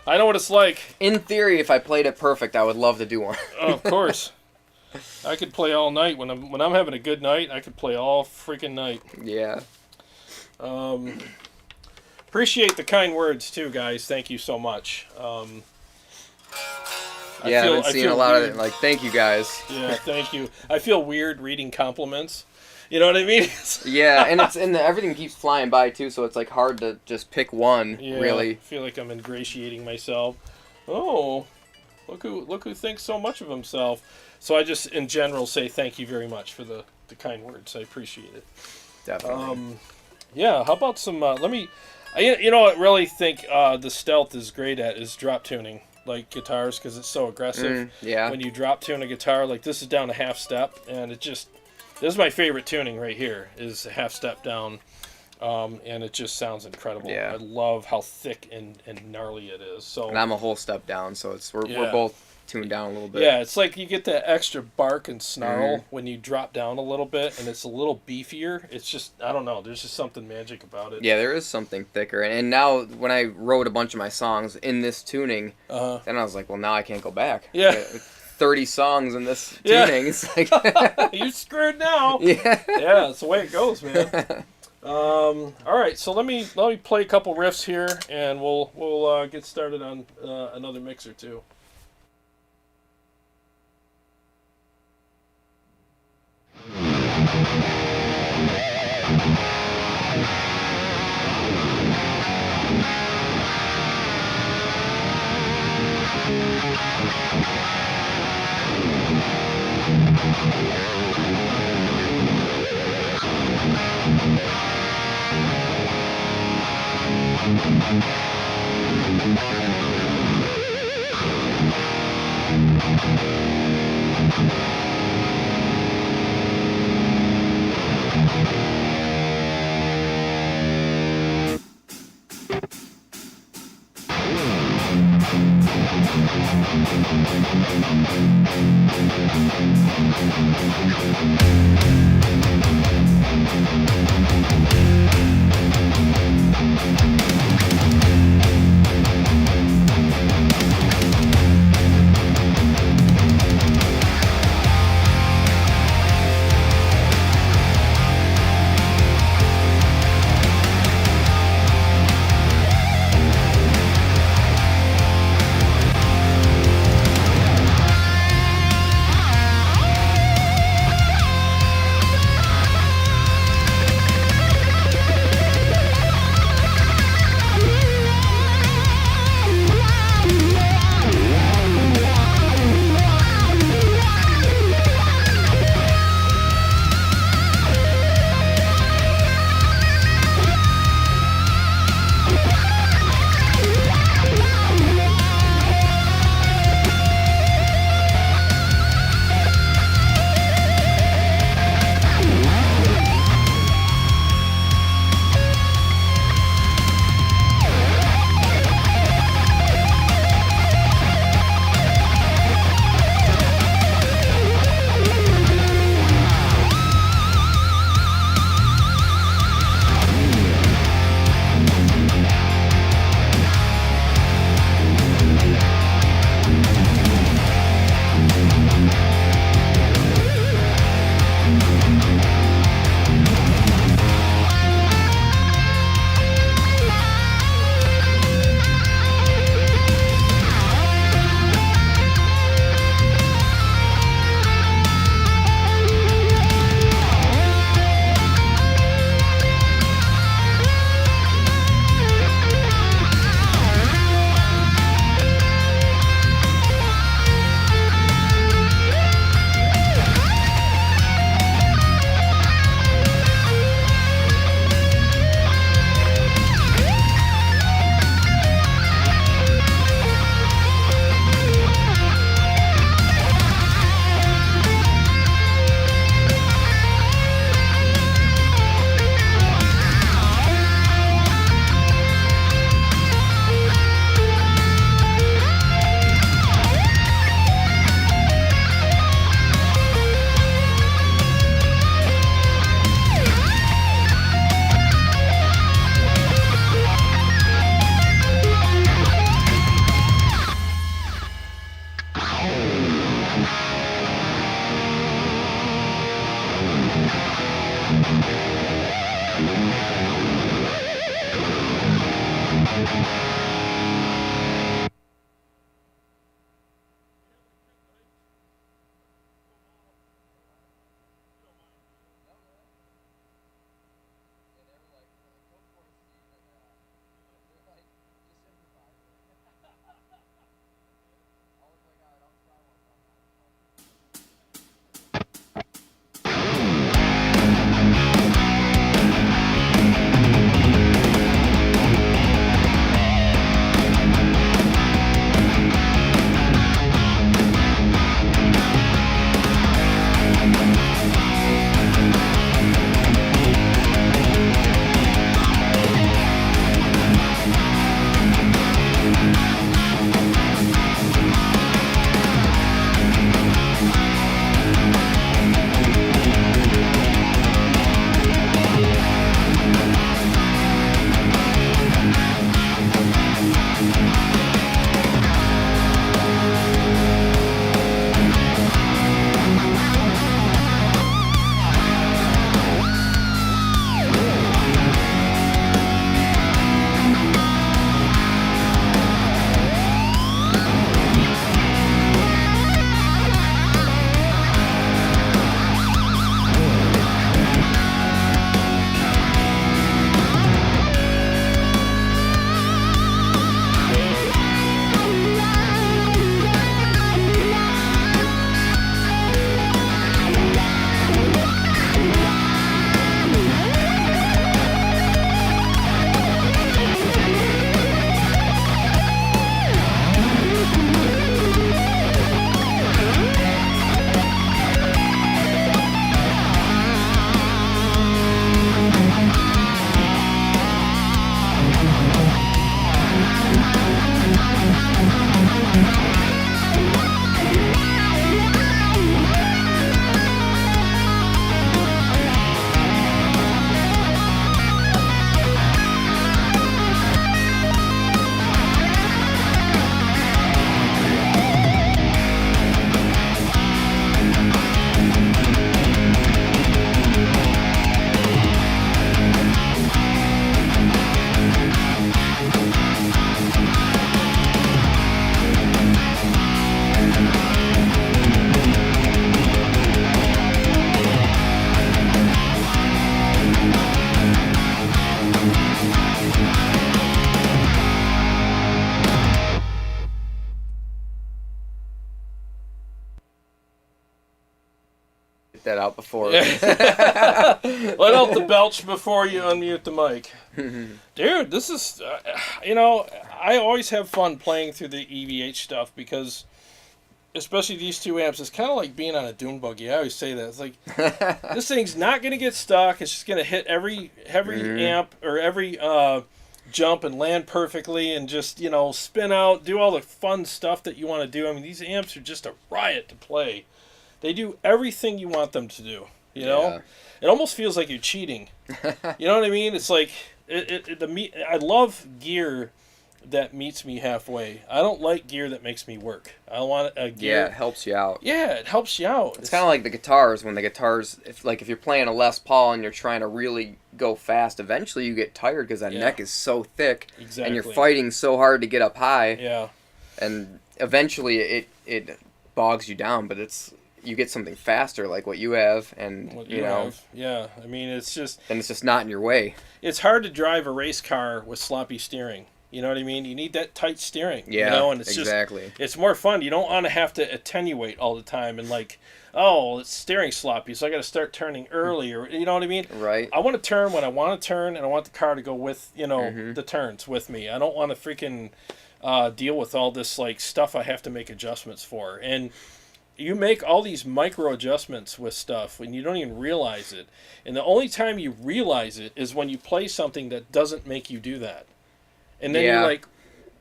I know what it's like. In theory, if I played it perfect, I would love to do one. Oh, of course. I could play all night when I'm having a good night. I could play all freaking night. Yeah. Appreciate the kind words too, guys. Thank you so much. I've been seeing a lot of it. Like, thank you guys. Yeah, thank you. I feel weird reading compliments. You know what I mean? Yeah, and everything keeps flying by too, so it's like hard to just pick one. Yeah, really. I feel like I'm ingratiating myself. Oh, look who thinks so much of himself. So I just in general say thank you very much for the kind words. I appreciate it. Definitely. Yeah. How about some? You know what I really think the Stealth is great at is drop tuning like guitars because it's so aggressive. Yeah. When you drop tune a guitar, like this is down a half step, and it just. This is my favorite tuning right here, is a half step down, and it just sounds incredible. Yeah. I love how thick and gnarly it is. So, and I'm a whole step down, so we're both tuned down a little bit. Yeah, it's like you get that extra bark and snarl when you drop down a little bit, and it's a little beefier. It's just, I don't know, there's just something magic about it. Yeah, there is something thicker. And now, when I wrote a bunch of my songs in this tuning, then I was like, well, now I can't go back. Yeah. 30 songs in this tuning. It's like you're screwed now. Yeah. Yeah, that's the way it goes, man. All right, so let me play a couple riffs here, and we'll get started on another mix or two. Get that out before. Let out the belch before you unmute the mic. Dude, this is, I always have fun playing through the EVH stuff because, especially these two amps, it's kind of like being on a dune buggy. I always say that. It's like, this thing's not going to get stuck. It's just going to hit every amp or every jump and land perfectly and just, spin out, do all the fun stuff that you want to do. I mean, these amps are just a riot to play. They do everything you want them to do, Yeah. It almost feels like you're cheating. You know what I mean? It's like, I love gear that meets me halfway. I don't like gear that makes me work. I want a gear. Yeah, it helps you out. Yeah, it helps you out. It's kind of like the guitars. When the guitars, if you're playing a Les Paul and you're trying to really go fast, eventually you get tired because that neck is so thick. Exactly. And you're fighting so hard to get up high. Yeah. And eventually it bogs you down, but you get something faster like what you have, and what you have. Yeah. I mean, it's just not in your way. It's hard to drive a race car with sloppy steering. You know what I mean? You need that tight steering. Yeah, and it's exactly. just, it's more fun. You don't want to have to attenuate all the time and it's steering sloppy, so I got to start turning early, or you know what I mean? Right. I want to turn when I want to turn, and I want the car to go with the turns with me. I don't want to freaking deal with all this stuff I have to make adjustments for. And you make all these micro adjustments with stuff when you don't even realize it. And the only time you realize it is when you play something that doesn't make you do that. And then you're like,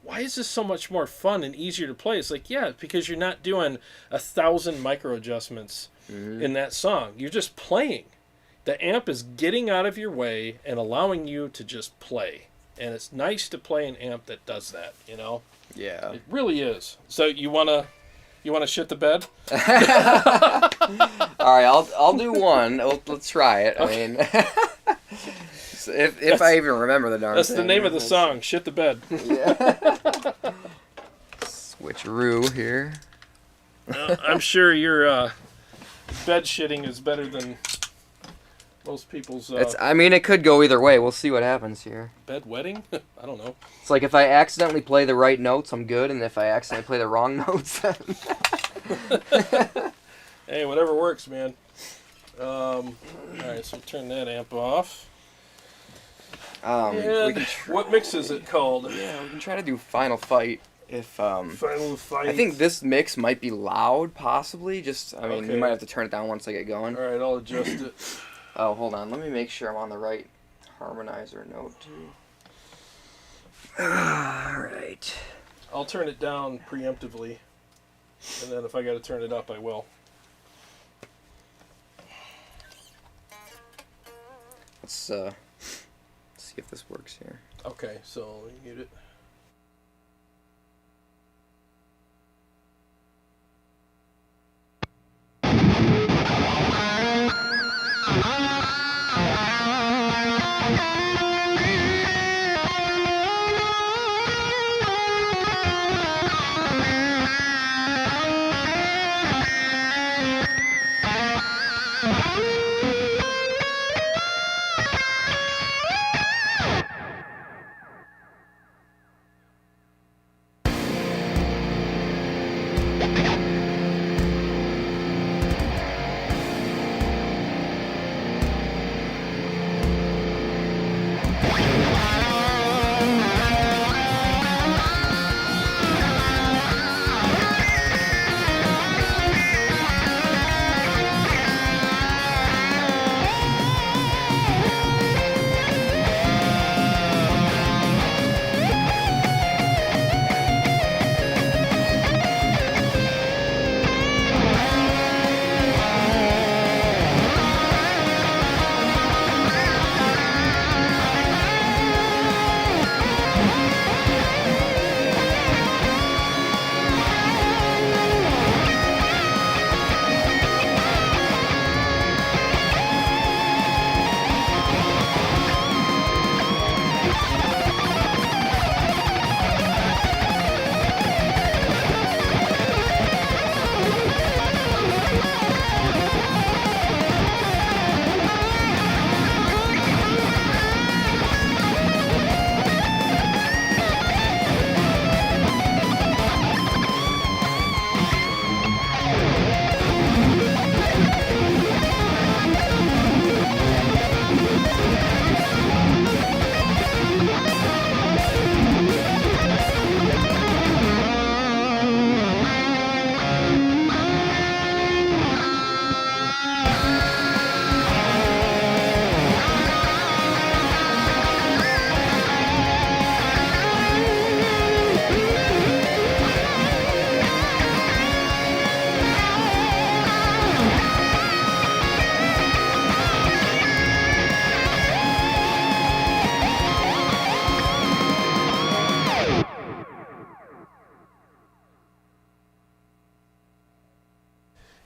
why is this so much more fun and easier to play? It's like, yeah, because you're not doing 1,000 micro adjustments in that song. You're just playing. The amp is getting out of your way and allowing you to just play. And it's nice to play an amp that does that, Yeah. It really is. So you wanna shit the bed? All right, I'll do one. Let's try it. Okay. I mean, if I even remember the darn that's thing. the name of the song, Shit the Bed. Yeah. Switcheroo here. I'm sure your bed shitting is better than most people's I mean, it could go either way. We'll see what happens here. bed wedding? I don't know. It's like if I accidentally play the right notes, I'm good, and if I accidentally play the wrong notes, then... Hey, whatever works, man. Alright, so turn that amp off. And what mix is it called? Yeah, we can try to do Final Fight. Final Fight. I think this mix might be loud, possibly. You might have to turn it down once I get going. Alright, I'll adjust it. Oh, hold on. Let me make sure I'm on the right harmonizer note, too. Alright. I'll turn it down preemptively. And then if I gotta turn it up, I will. Let's see if this works here. Okay, so let me mute it.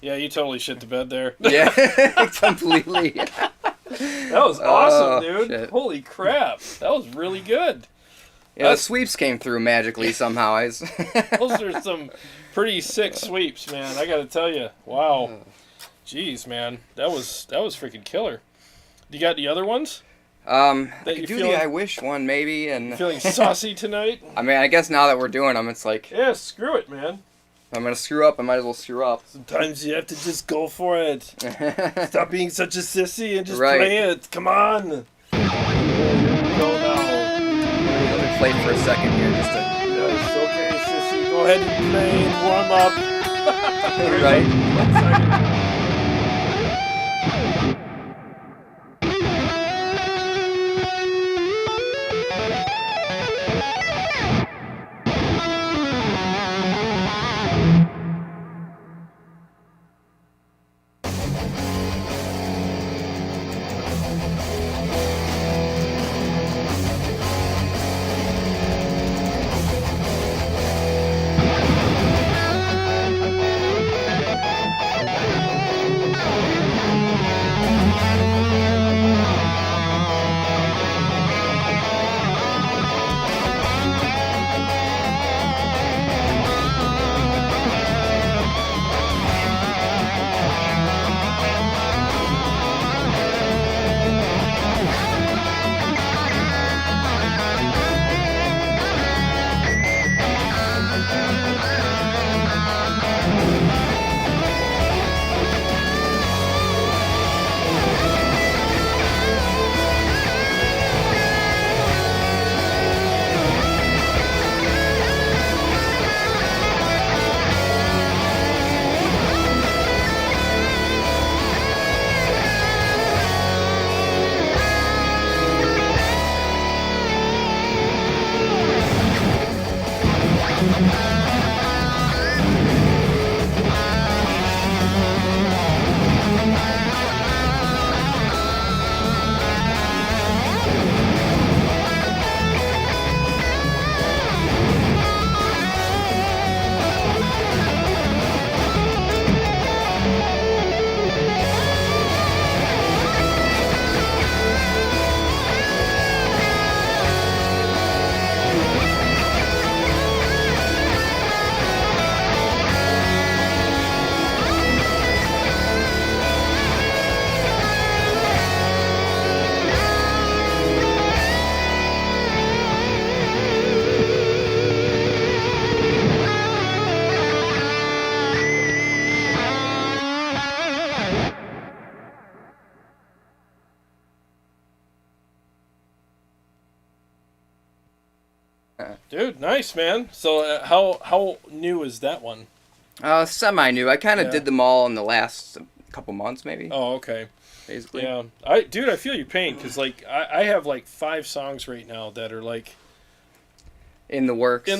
Yeah, you totally shit the bed there. Yeah, completely. That was awesome, dude. Shit. Holy crap. That was really good. Yeah, the sweeps came through magically somehow. Those are some pretty sick sweeps, man. I got to tell you. Wow. Jeez, man. That was freaking killer. You got the other ones? I could do the I Wish one maybe. And feeling saucy tonight? I mean, I guess now that we're doing them, it's like... Yeah, screw it, man. If I'm going to screw up, I might as well screw up. Sometimes you have to just go for it. Stop being such a sissy and just play it. Come on. Go now. Let me play for a second here just to... Yes, okay, sissy. Go ahead and play and warm up. Right. Dude, nice, man. So how new is that one? Semi-new. I kind of did them all in the last couple months, maybe. Oh, okay. Basically. Yeah. I feel your pain, because, like, I have, like, 5 songs right now that are, like... In the works.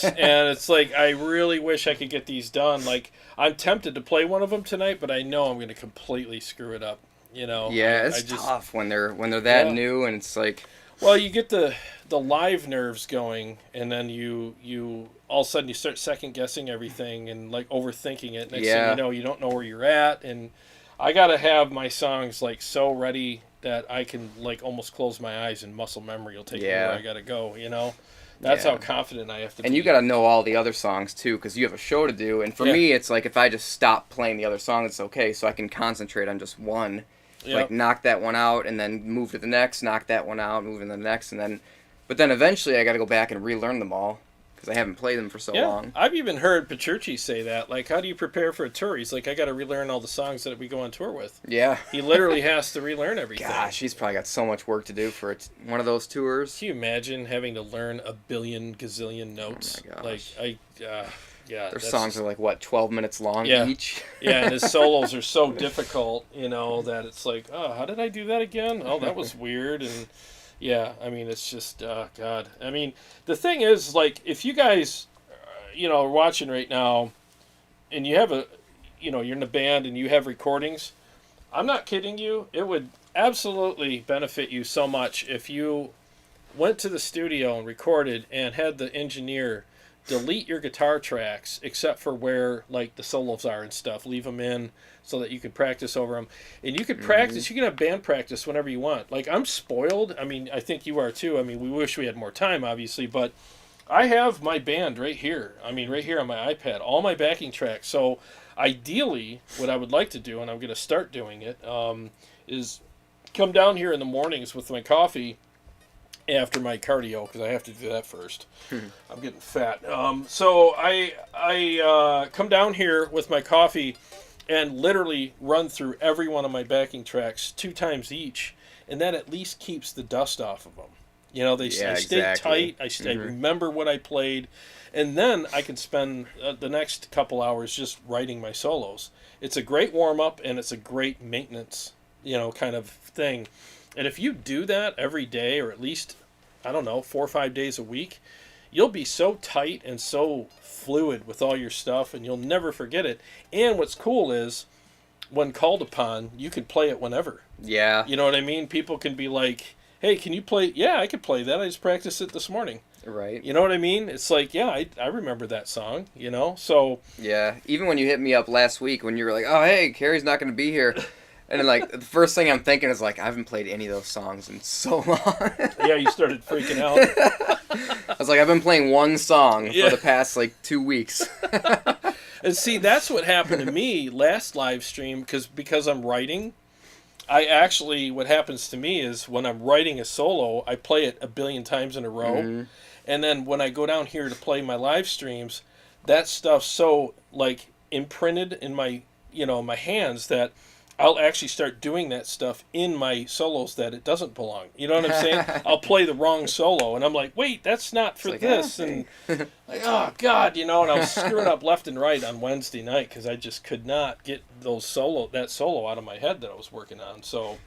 And it's like, I really wish I could get these done. Like, I'm tempted to play one of them tonight, but I know I'm going to completely screw it up, you know? Yeah, it's tough when they're that new, and it's like... Well, you get the live nerves going, and then you all of a sudden you start second guessing everything and like overthinking it. Next thing you know, you don't know where you're at, and I gotta have my songs like so ready that I can like almost close my eyes and muscle memory will take me where I gotta go. You know, that's how confident I have to be. And you gotta know all the other songs too, because you have a show to do. And for me, it's like if I just stop playing the other songs, it's okay, so I can concentrate on just one. Like knock that one out and then move to the next, knock that one out, move to the next, and then, but then eventually I got to go back and relearn them all because I haven't played them for so long. I've even heard Petrucci say that. Like, how do you prepare for a tour? He's like, I got to relearn all the songs that we go on tour with. Yeah. He literally has to relearn everything. Gosh, he's probably got so much work to do for one of those tours. Can you imagine having to learn a billion gazillion notes? Oh my gosh. Like, their songs are like, what, 12 minutes long each? Yeah, and his solos are so difficult, you know, that it's like, oh, how did I do that again? Oh, that was weird. And yeah, I mean, it's just, God. I mean, the thing is, like, if you guys, you know, are watching right now and you have you're in a band and you have recordings, I'm not kidding you. It would absolutely benefit you so much if you went to the studio and recorded and had the engineer delete your guitar tracks except for where like the solos are and stuff. Leave them in so that you can practice over them. And you can practice, you can have band practice whenever you want. Like, I'm spoiled. I mean, I think you are too. I mean, we wish we had more time, obviously, but I have my band right here. I mean, right here on my iPad, all my backing tracks. So ideally, what I would like to do, and I'm going to start doing it, is come down here in the mornings with my coffee after my cardio, because I have to do that first. I'm getting fat. So I come down here with my coffee and literally run through every one of my backing tracks 2 times each, and that at least keeps the dust off of them. You know, I stay tight. I remember what I played, and then I can spend the next couple hours just writing my solos. It's a great warm-up, and it's a great maintenance, kind of thing. And if you do that every day, or at least, 4 or 5 days a week, you'll be so tight and so fluid with all your stuff, and you'll never forget it. And what's cool is, when called upon, you can play it whenever. Yeah. You know what I mean? People can be like, hey, can you play? Yeah, I could play that. I just practiced it this morning. Right. You know what I mean? It's like, yeah, I remember that song, so... Yeah, even when you hit me up last week when you were like, oh, hey, Carrie's not going to be here. And then, like, the first thing I'm thinking is, like, I haven't played any of those songs in so long. Yeah, you started freaking out. I was like, I've been playing one song for the past, 2 weeks. And see, that's what happened to me last live stream, because I'm writing. What happens to me is when I'm writing a solo, I play it a billion times in a row. Mm-hmm. And then when I go down here to play my live streams, that stuff's so, imprinted in my, my hands that I'll actually start doing that stuff in my solos that it doesn't belong. You know what I'm saying? I'll play the wrong solo, and I'm like, wait, that's not for this. And oh, God, and I was screwing up left and right on Wednesday night because I just could not get that solo out of my head that I was working on. So,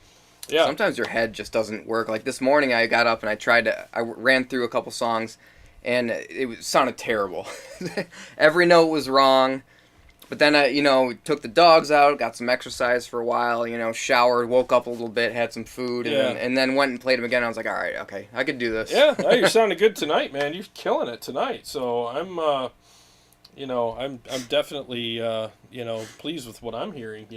yeah. Sometimes your head just doesn't work. Like this morning I got up and I ran through a couple songs, and it sounded terrible. Every note was wrong. But then I, took the dogs out, got some exercise for a while, showered, woke up a little bit, had some food, and then went and played them again. I was like, all right, okay, I could do this. Yeah, no, you're sounding good tonight, man. You're killing it tonight. So I'm, I'm definitely, pleased with what I'm hearing.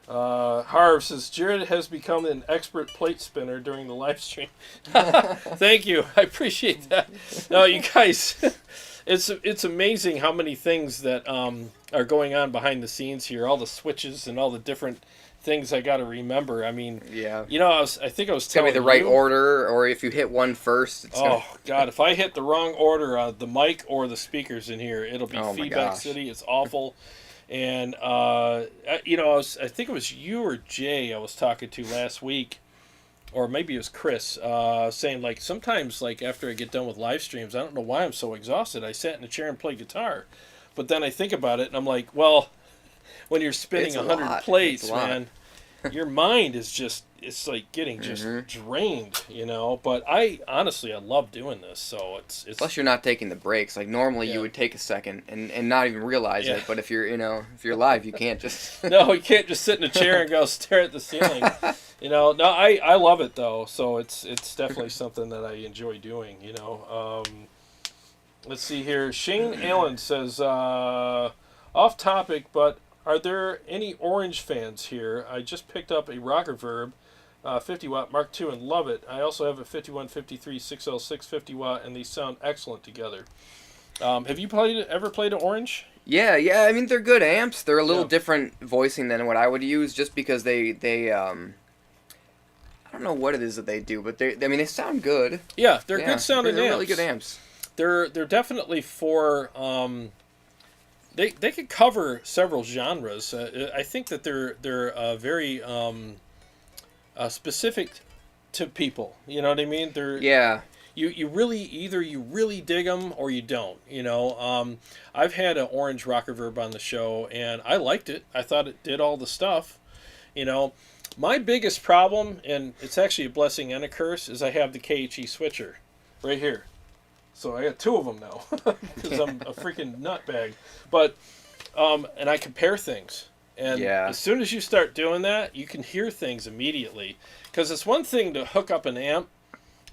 Harv says Jarrod has become an expert plate spinner during the live stream. Thank you, I appreciate that. No, you guys. It's amazing how many things that are going on behind the scenes here. All the switches and all the different things I got to remember. I mean, yeah. I think I was telling you. Tell me the right order, or if you hit one first. God, if I hit the wrong order, the mic or the speakers in here, it'll be Feedback City. It's awful. And I think it was you or Jay I was talking to last week. Or maybe it was Chris, saying, sometimes, after I get done with live streams, I don't know why I'm so exhausted. I sat in a chair and played guitar. But then I think about it, and I'm like, well, when you're spinning 100 plates, man, your mind is just, it's getting just drained, But I love doing this, so it's... Plus you're not taking the breaks. Normally you would take a second and not even realize it, but if you're live, you can't just... No, you can't just sit in a chair and go stare at the ceiling. No, I love it, though, so it's definitely something that I enjoy doing, Let's see here. Shane Allen says, off topic, but are there any Orange fans here? I just picked up a Rocker Verb 50 watt Mark II and love it. I also have a 5153 6L6 50 watt, and they sound excellent together. Have you ever played an Orange? Yeah. I mean, they're good amps. They're a little different voicing than what I would use, just because they I don't know what it is that they do, but they sound good. Yeah, they're good sounding amps. They're really good amps. They're definitely for they could cover several genres. I think that they're very specific to people. You know what I mean? You really dig them or you don't. I've had an Orange Rocker Verb on the show and I liked it. I thought it did all the stuff. My biggest problem, and it's actually a blessing and a curse, is I have the KHE switcher right here. So I got 2 of them now because I'm a freaking nutbag. But and I compare things. And as soon as you start doing that, you can hear things immediately. Because it's one thing to hook up an amp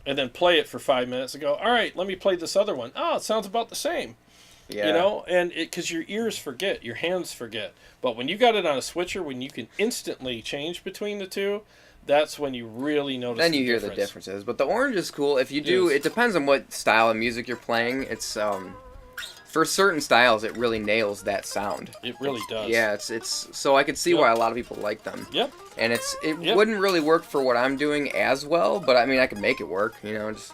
and then play it for 5 minutes and go, all right, let me play this other one. Oh, it sounds about the same. Yeah. You know, and because your ears forget, your hands forget. But when you got it on a switcher, when you can instantly change between the two, that's when you really notice. Then you hear the differences. But the orange is cool. If you do, it depends on what style of music you're playing. It's for certain styles, it really nails that sound. It really does. Yeah, it's so I could see why a lot of people like them. Yep. And it wouldn't really work for what I'm doing as well, but I mean I could make it work. Just.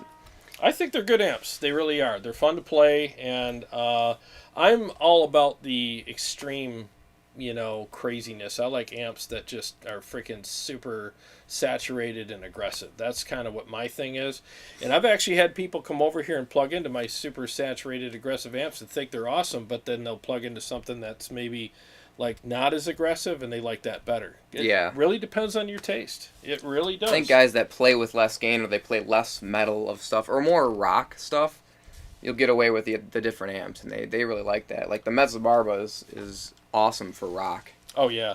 I think they're good amps. They really are. They're fun to play, and I'm all about the extreme, craziness. I like amps that just are freaking super saturated and aggressive. That's kind of what my thing is. And I've actually had people come over here and plug into my super saturated aggressive amps and think they're awesome, but then they'll plug into something that's maybe like not as aggressive, and they like that better. It really depends on your taste. It really does. I think guys that play with less gain, or they play less metal of stuff, or more rock stuff, you'll get away with the different amps, and they really like that. Like the Mezza Barba is awesome for rock. Oh yeah.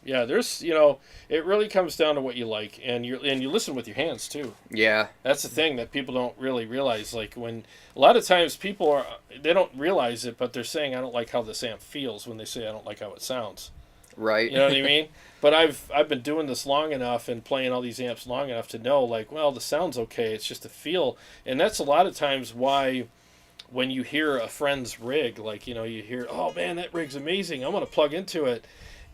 There's it really comes down to what you like, and you listen with your hands too. Yeah, that's the thing that people don't really realize. Like when a lot of times people they don't realize it, but they're saying I don't like how this amp feels when they say I don't like how it sounds. Right. You know what I mean? But I've been doing this long enough and playing all these amps long enough to know, like, well, the sound's okay. It's just a feel, and that's a lot of times why. When you hear a friend's rig, like, you hear, oh man, that rig's amazing, I'm going to plug into it.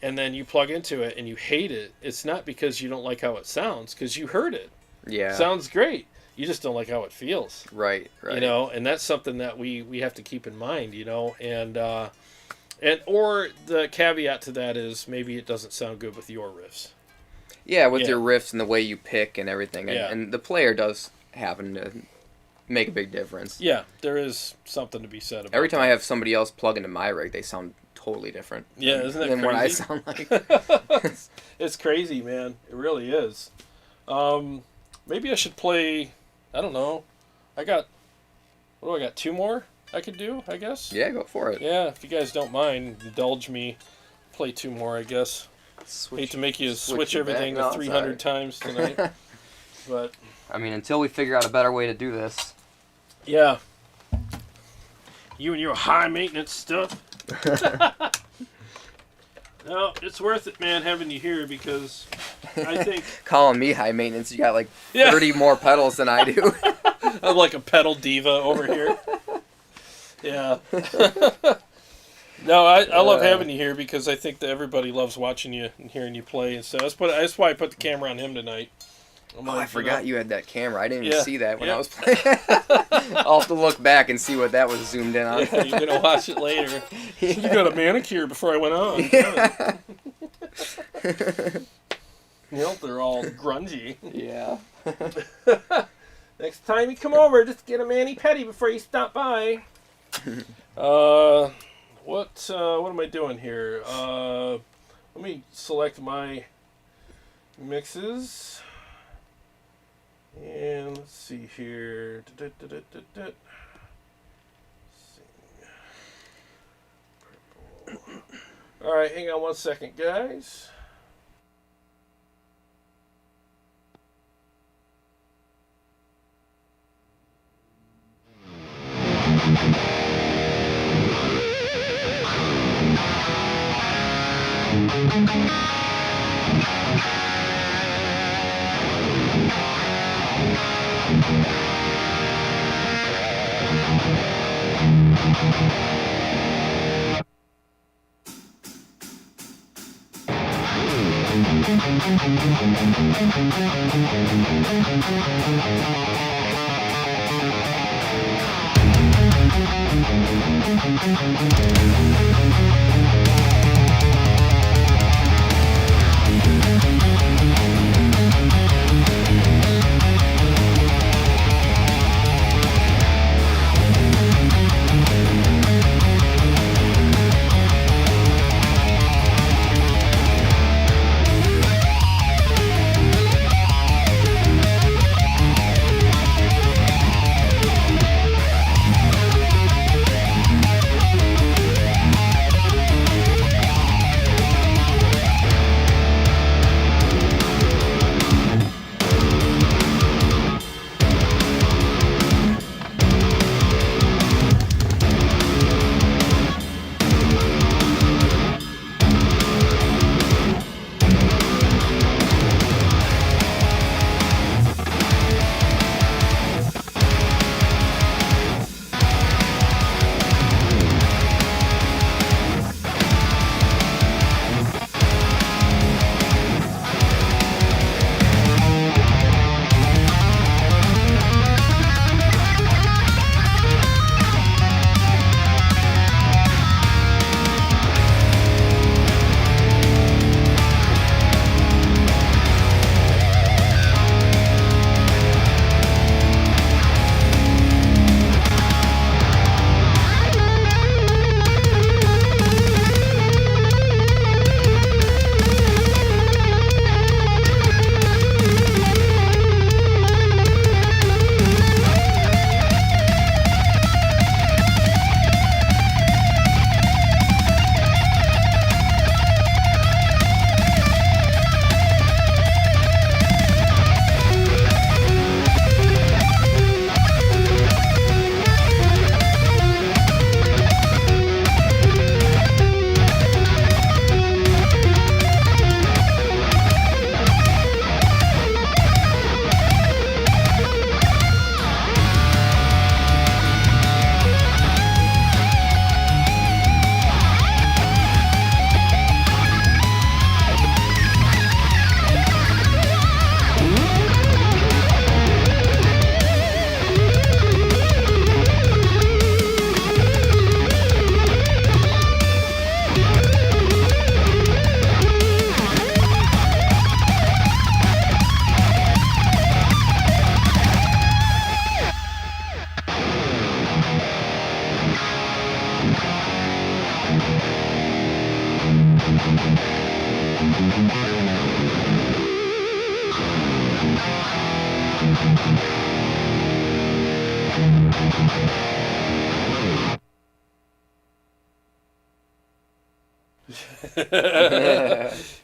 And then you plug into it and you hate it. It's not because you don't like how it sounds, because you heard it. Yeah. Sounds great. You just don't like how it feels. Right. And that's something that we have to keep in mind, and or the caveat to that is maybe it doesn't sound good with your riffs. Yeah, with your riffs and the way you pick and everything. Yeah. And the player does happen to make a big difference. Yeah, there is something to be said about every time I have somebody else plug into my rig, they sound totally different. Yeah, isn't that than crazy? What I sound like. It's crazy, man. It really is. Maybe I should play, I don't know. What do I got, 2 more I could do, I guess? Yeah, go for it. Yeah, if you guys don't mind, indulge me. Play 2 more, I guess. Hate to make you switch everything 300 times tonight. But I mean, until we figure out a better way to do this. Yeah. You and your high maintenance stuff. No, it's worth it, man, having you here, because I think... Calling me high maintenance, you got like 30 more pedals than I do. I'm like a pedal diva over here. Yeah. No, I love having you here, because I think that everybody loves watching you and hearing you play and stuff. That's why I put the camera on him tonight. I forgot you had that camera. I didn't even see that when I was playing. I'll have to look back and see what that was zoomed in on. Yeah, you're going to watch it later. You got a manicure before I went on. They're all grungy. Yeah. Next time you come over, just get a mani-pedi before you stop by. What am I doing here? Let me select my mixes. And let's see here. All right, hang on 1 second, guys.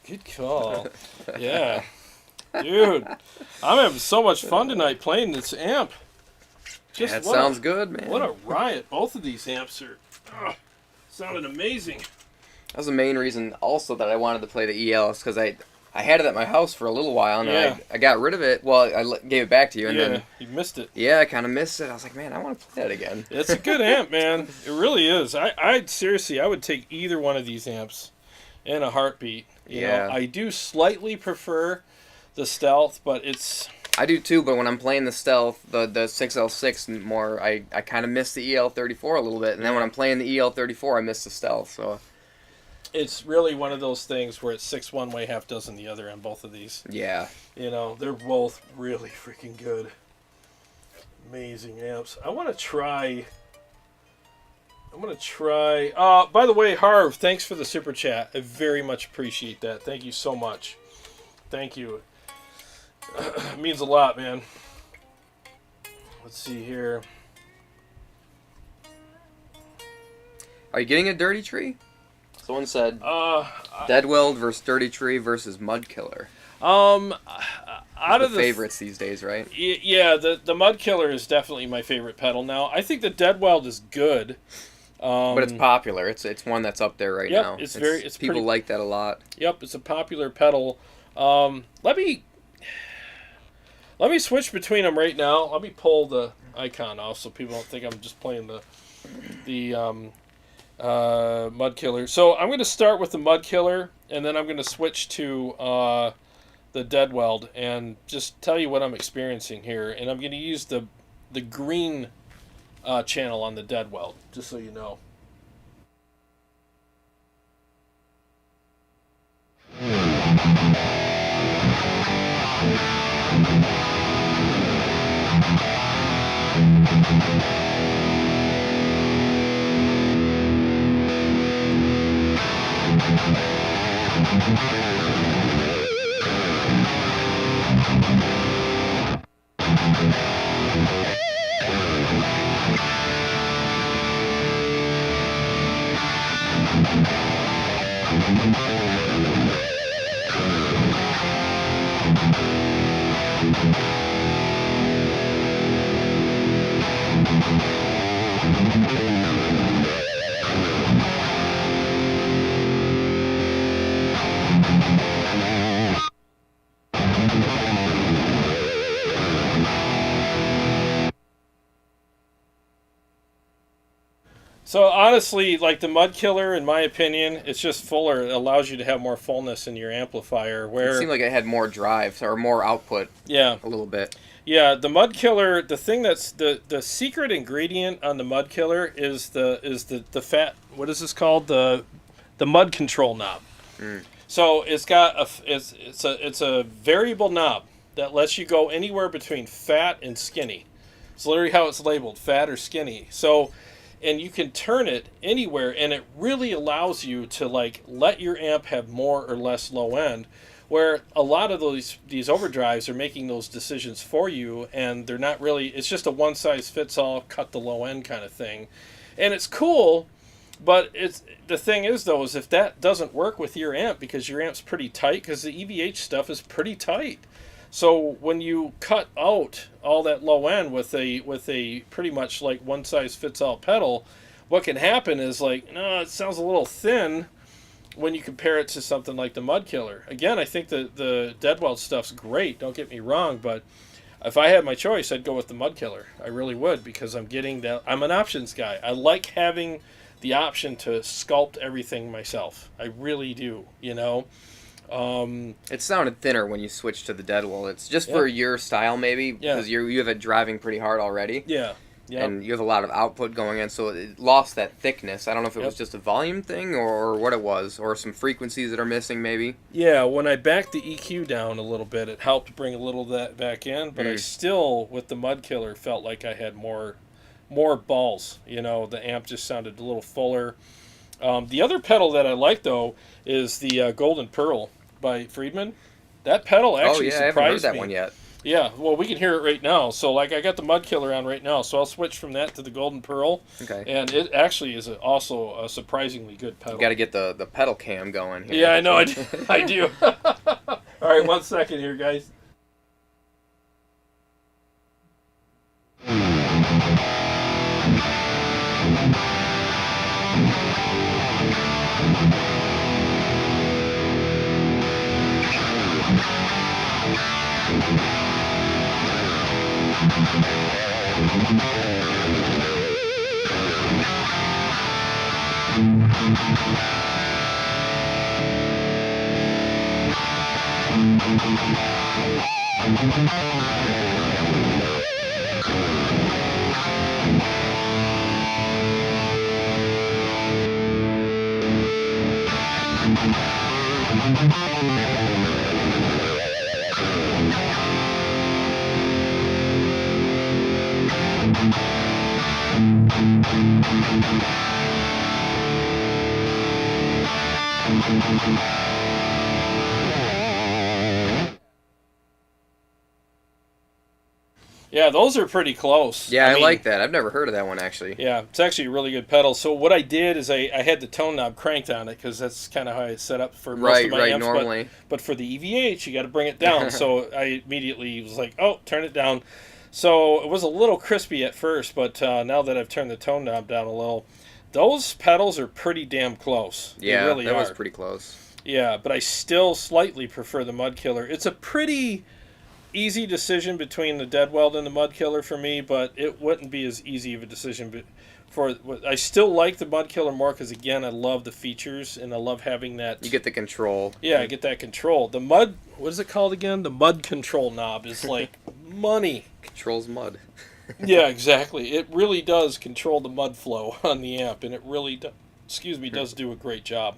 Good call. Yeah. Dude, I'm having so much fun tonight playing this amp. Just that sounds good, man. What a riot. Both of these amps are sounding amazing. That was the main reason also that I wanted to play the ELs, because I had it at my house for a little while, and I got rid of it. Well, I gave it back to you, and then you missed it. Yeah, I kind of missed it. I was like, man, I want to play that again. It's a good amp, man. It really is. I seriously, I would take either one of these amps in a heartbeat. You know, I do slightly prefer the Stealth, but it's... I do too, but when I'm playing the Stealth, the 6L6 more, I kind of miss the EL34 a little bit, and then when I'm playing the EL34, I miss the Stealth, so... It's really one of those things where it's 6 one way, half dozen the other on both of these. Yeah. You know, they're both really freaking good. Amazing amps. I want to try... by the way, Harv, thanks for the super chat. I very much appreciate that. Thank you so much. Thank you. It means a lot, man. Let's see here. Are you getting a Dirty Tree? Someone said Deadweld versus Dirty Tree versus Mud Killer. Out of the favorites these days, right? Yeah, the Mud Killer is definitely my favorite pedal now. I think the Deadweld is good. But it's popular. It's one that's up there right now. It's people pretty, like that a lot. Yep, it's a popular pedal. Let me switch between them right now. Let me pull the icon off so people don't think I'm just playing the Mud Killer. So I'm going to start with the Mud Killer, and then I'm going to switch to the Deadweld and just tell you what I'm experiencing here. And I'm going to use the green channel on the Deadweld, just so you know. So honestly, like the Mud Killer, in my opinion, it's just fuller. It allows you to have more fullness in your amplifier. Where it seemed like it had more drive or more output. Yeah, a little bit. Yeah, the Mud Killer. The thing that's the secret ingredient on the Mud Killer is the fat. What is this called? The mud control knob. So it's got it's a variable knob that lets you go anywhere between fat and skinny. It's literally how it's labeled, fat or skinny. So. And you can turn it anywhere, and it really allows you to like let your amp have more or less low end, where a lot of these overdrives are making those decisions for you, and they're not really. It's just a one size fits all, cut the low end kind of thing, and it's cool. But it's the thing is though is if that doesn't work with your amp because your amp's pretty tight, because the EVH stuff is pretty tight. So when you cut out all that low end with a pretty much like one size fits all pedal, what can happen is like, no, it sounds a little thin when you compare it to something like the Mud Killer. Again, I think the Deadweld stuff's great, don't get me wrong, but if I had my choice, I'd go with the Mud Killer. I really would, because I'm getting that. I'm an options guy. I like having the option to sculpt everything myself. I really do, you know. It sounded thinner when you switched to the Deadweld. It's just for your style, maybe, because you have it driving pretty hard already. Yeah. Yep. And you have a lot of output going in, so it lost that thickness. I don't know if it was just a volume thing or what it was, or some frequencies that are missing, maybe. Yeah, when I backed the EQ down a little bit, it helped bring a little of that back in, but I still, with the Mud Killer, felt like I had more balls. You know, the amp just sounded a little fuller. The other pedal that I like, though, is the Golden Pearl by Friedman. That pedal actually I haven't heard surprised that me. one yet. Yeah, well, we can hear it right now. So, like, I got the Mud Killer on right now, so I'll switch from that to the Golden Pearl. Okay. And it actually is also a surprisingly good pedal. You got to get the pedal cam going here. Yeah, I know. I do. All right, 1 second here, guys. Yeah, those are pretty close. Yeah, I mean, like that. I've never heard of that one, actually. Yeah, it's actually a really good pedal. So what I did is I had the tone knob cranked on it because that's kind of how it's set up for most of my amps. Normally. But for the EVH, you got to bring it down. So I immediately was like, oh, turn it down. So it was a little crispy at first, but now that I've turned the tone knob down a little, those pedals are pretty damn close. Yeah, they really that are. was pretty close. Yeah, but I still slightly prefer the Mud Killer. It's a pretty easy decision between the Dead Weld and the Mud Killer for me, but it wouldn't be as easy of a decision. But I still like the Mud Killer more because, again, I love the features and I love having that. You get the control. Yeah, I get that control. The Mud, what is it called again? The Mud Control knob is like money. Controls mud. Yeah, exactly. It really does control the mud flow on the amp, and it really does do a great job.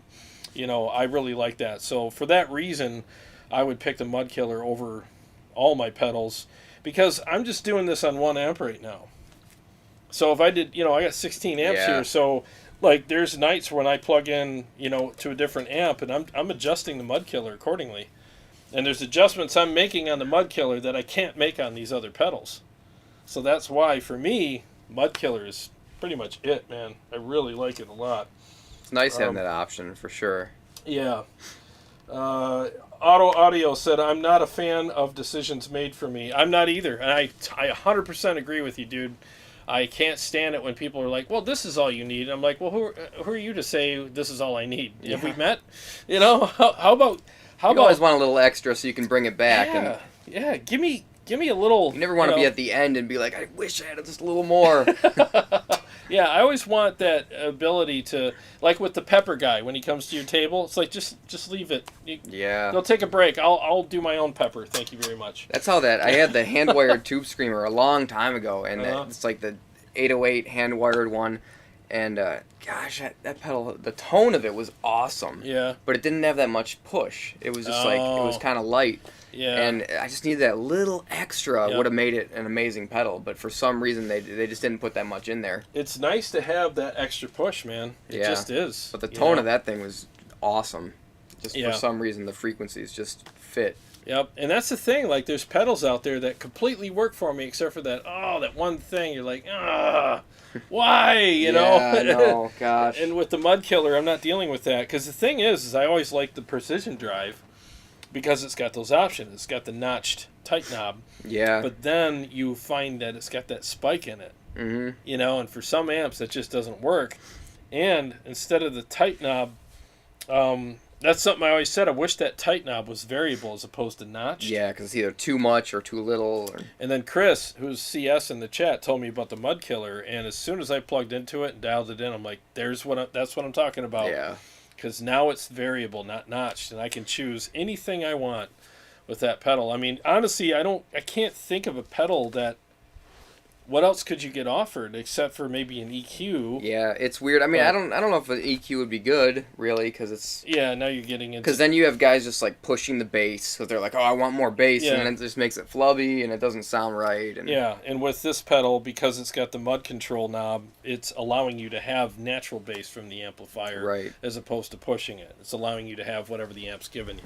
You know, I really like that. So for that reason, I would pick the Mud Killer over all my pedals because I'm just doing this on one amp right now. So if I did, I got 16 amps here, so like there's nights when I plug in, to a different amp and I'm adjusting the Mud Killer accordingly. And there's adjustments I'm making on the Mud Killer that I can't make on these other pedals. So that's why for me, Mud Killer is pretty much it, man. I really like it a lot. It's nice having that option for sure. Yeah. Audio said, I'm not a fan of decisions made for me. I'm not either. And I 100% agree with you, dude. I can't stand it when people are like, well, this is all you need. I'm like, well, who are you to say this is all I need? Have we met? How about... You always want a little extra so you can bring it back. Yeah, give me a little... You never want to be at the end and be like, I wish I had just a little more. Yeah, I always want that ability to, like with the pepper guy, when he comes to your table, it's like, just leave it. Go take a break. I'll do my own pepper. Thank you very much. That's how I had the hand-wired tube screamer a long time ago, and it's like the 808 hand-wired one. And, gosh, that pedal, the tone of it was awesome. Yeah. But it didn't have that much push. It was just it was kind of light. Yeah. And I just needed that little extra would have made it an amazing pedal. But for some reason, they just didn't put that much in there. It's nice to have that extra push, man. It just is. But the tone of that thing was awesome. Just for some reason, the frequencies just fit. Yep, and that's the thing. Like, there's pedals out there that completely work for me, except for that one thing. You're like, why? You know? I know, gosh. And with the Mud Killer, I'm not dealing with that. Because the thing is I always like the precision drive because it's got those options. It's got the notched tight knob. Yeah. But then you find that it's got that spike in it. Mm-hmm. And for some amps, that just doesn't work. And instead of the tight knob, that's something I always said. I wish that tight knob was variable as opposed to notched. Yeah, because it's either too much or too little. And then Chris, who's CS in the chat, told me about the Mud Killer. And as soon as I plugged into it and dialed it in, I'm like, that's what I'm talking about. Yeah. Because now it's variable, not notched. And I can choose anything I want with that pedal. I mean, honestly, I can't think of a pedal that what else could you get offered except for maybe an EQ? Yeah, it's weird. I mean, But- I don't know if an EQ would be good, really, because it's... Yeah, now you're getting into... Because then you have guys just, like, pushing the bass, so they're like, oh, I want more bass, Yeah. and then it just makes it flubby, and it doesn't sound right. And Yeah, and with this pedal, because it's got the mud control knob, it's allowing you to have natural bass from the amplifier Right. as opposed to pushing it. It's allowing you to have whatever the amp's giving you.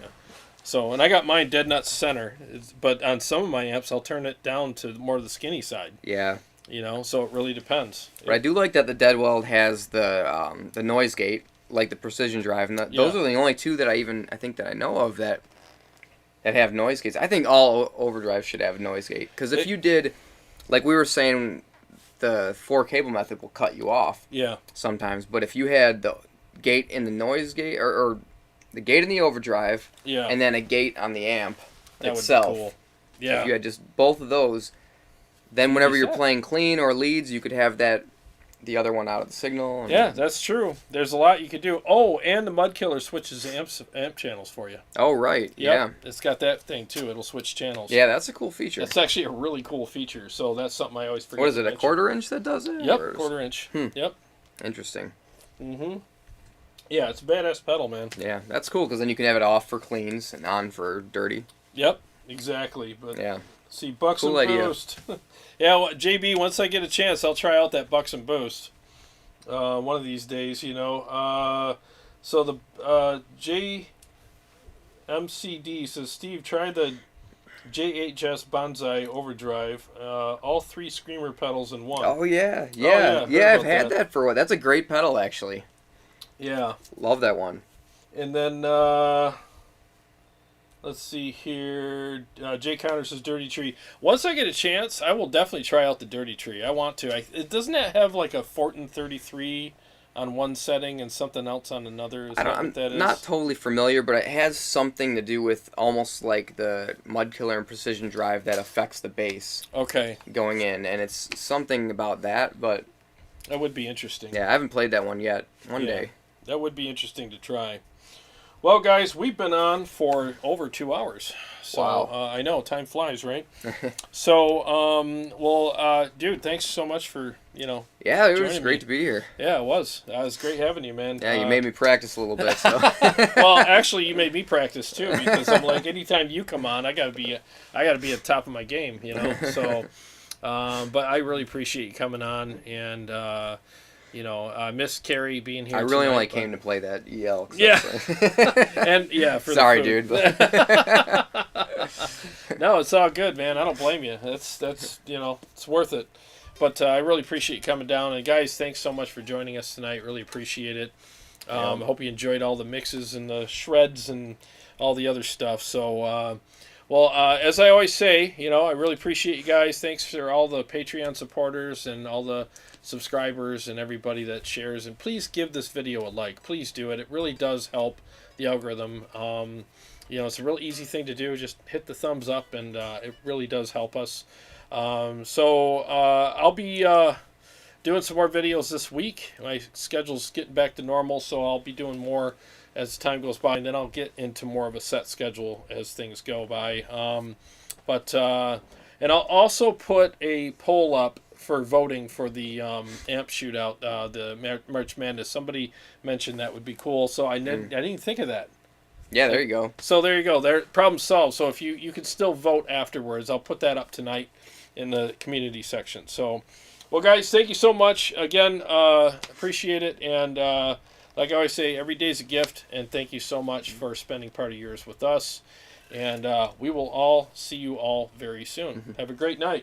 So, and I got mine dead nut center, but on some of my amps, I'll turn it down to more of the skinny side. Yeah. You know, so it really depends. But I do like that the Deadweld has the noise gate, like the Precision Drive, and those Yeah. are the only two that I think that I know of that have noise gates. I think all Overdrive should have a noise gate, because if you did, like we were saying, the 4-cable method will cut you off. Yeah. Sometimes, but if you had the gate in the noise gate or the gate in the Overdrive, Yeah. and then a gate on the amp That itself. would be cool. Yeah. If you had just both of those, then whenever Be you're set. playing clean or leads, you could have the other one out of the signal. And Yeah, that's true. There's a lot you could do. Oh, and the Mud Killer switches amp channels for you. Oh, right. Yep. It's got that thing too. It'll switch channels. Yeah, that's a cool feature. That's actually a really cool feature. So that's something I always forget. What is to it, a mention. 1/4 inch that does it? Yep, Or is- 1/4 inch. Yep. Interesting. Mm-hmm. Yeah, it's a badass pedal, man. Yeah, that's cool, because then you can have it off for cleans and on for dirty. Yep, exactly. But Yeah. see, Bucks Cool and idea. Boost. Yeah, well, JB, once I get a chance, I'll try out that Bucks and Boost. One of these days, you know. So the JMCD says, Steve, try the JHS Bonsai Overdrive. All 3 Screamer pedals in one. Oh, yeah. yeah, Yeah, heard yeah, I've about had that. that for a while. That's a great pedal, actually. Yeah. Love that one. And then, let's see here. Jay Counter says Dirty Tree. Once I get a chance, I will definitely try out the Dirty Tree. I want to. Doesn't it have like a Fortin 33 on one setting and something else on another? Is that I'm what that is? not totally familiar, but it has something to do with almost like the Mud Killer and Precision Drive that affects the bass Okay. going in, and it's something about that, but That would be interesting. yeah, I haven't played that one yet. One Yeah. day. That would be interesting to try. Well, guys, we've been on for over 2 hours. So, Wow. I know, time flies, right? So, dude, thanks so much for, Yeah, it was joining great me. to be here. Yeah, it was. It was great having you, man. Yeah, you made me practice a little bit, so. Well, actually, you made me practice too, because I'm like, anytime you come on, I gotta be at the top of my game, you know. So, but I really appreciate you coming on, and I miss Carrie being here. I really tonight, only but- came to play that EL. Yeah. And yeah, for Sorry, the dude. food. But No, it's all good, man. I don't blame you. That's it's worth it. But I really appreciate you coming down. And guys, thanks so much for joining us tonight. Really appreciate it. I hope you enjoyed all the mixes and the shreds and all the other stuff. So, as I always say, I really appreciate you guys. Thanks for all the Patreon supporters and all the subscribers and everybody that shares. And please give this video a like. Please do it. It really does help the algorithm. It's a real easy thing to do. Just hit the thumbs up, and it really does help us. I'll be doing some more videos this week. My schedule's getting back to normal, so I'll be doing more as time goes by, and then I'll get into more of a set schedule as things go by. And I'll also put a poll up for voting for the amp shootout, the March Madness. Somebody mentioned that would be cool, so I didn't even think of that. yeah, there you go. So there you go. There, problem solved. So if you can still vote afterwards, I'll put that up tonight in the community section. So, well, guys, thank you so much again. Appreciate it, and like I always say, every day's a gift. And thank you so much for spending part of yours with us. And we will all see you all very soon. Have a great night.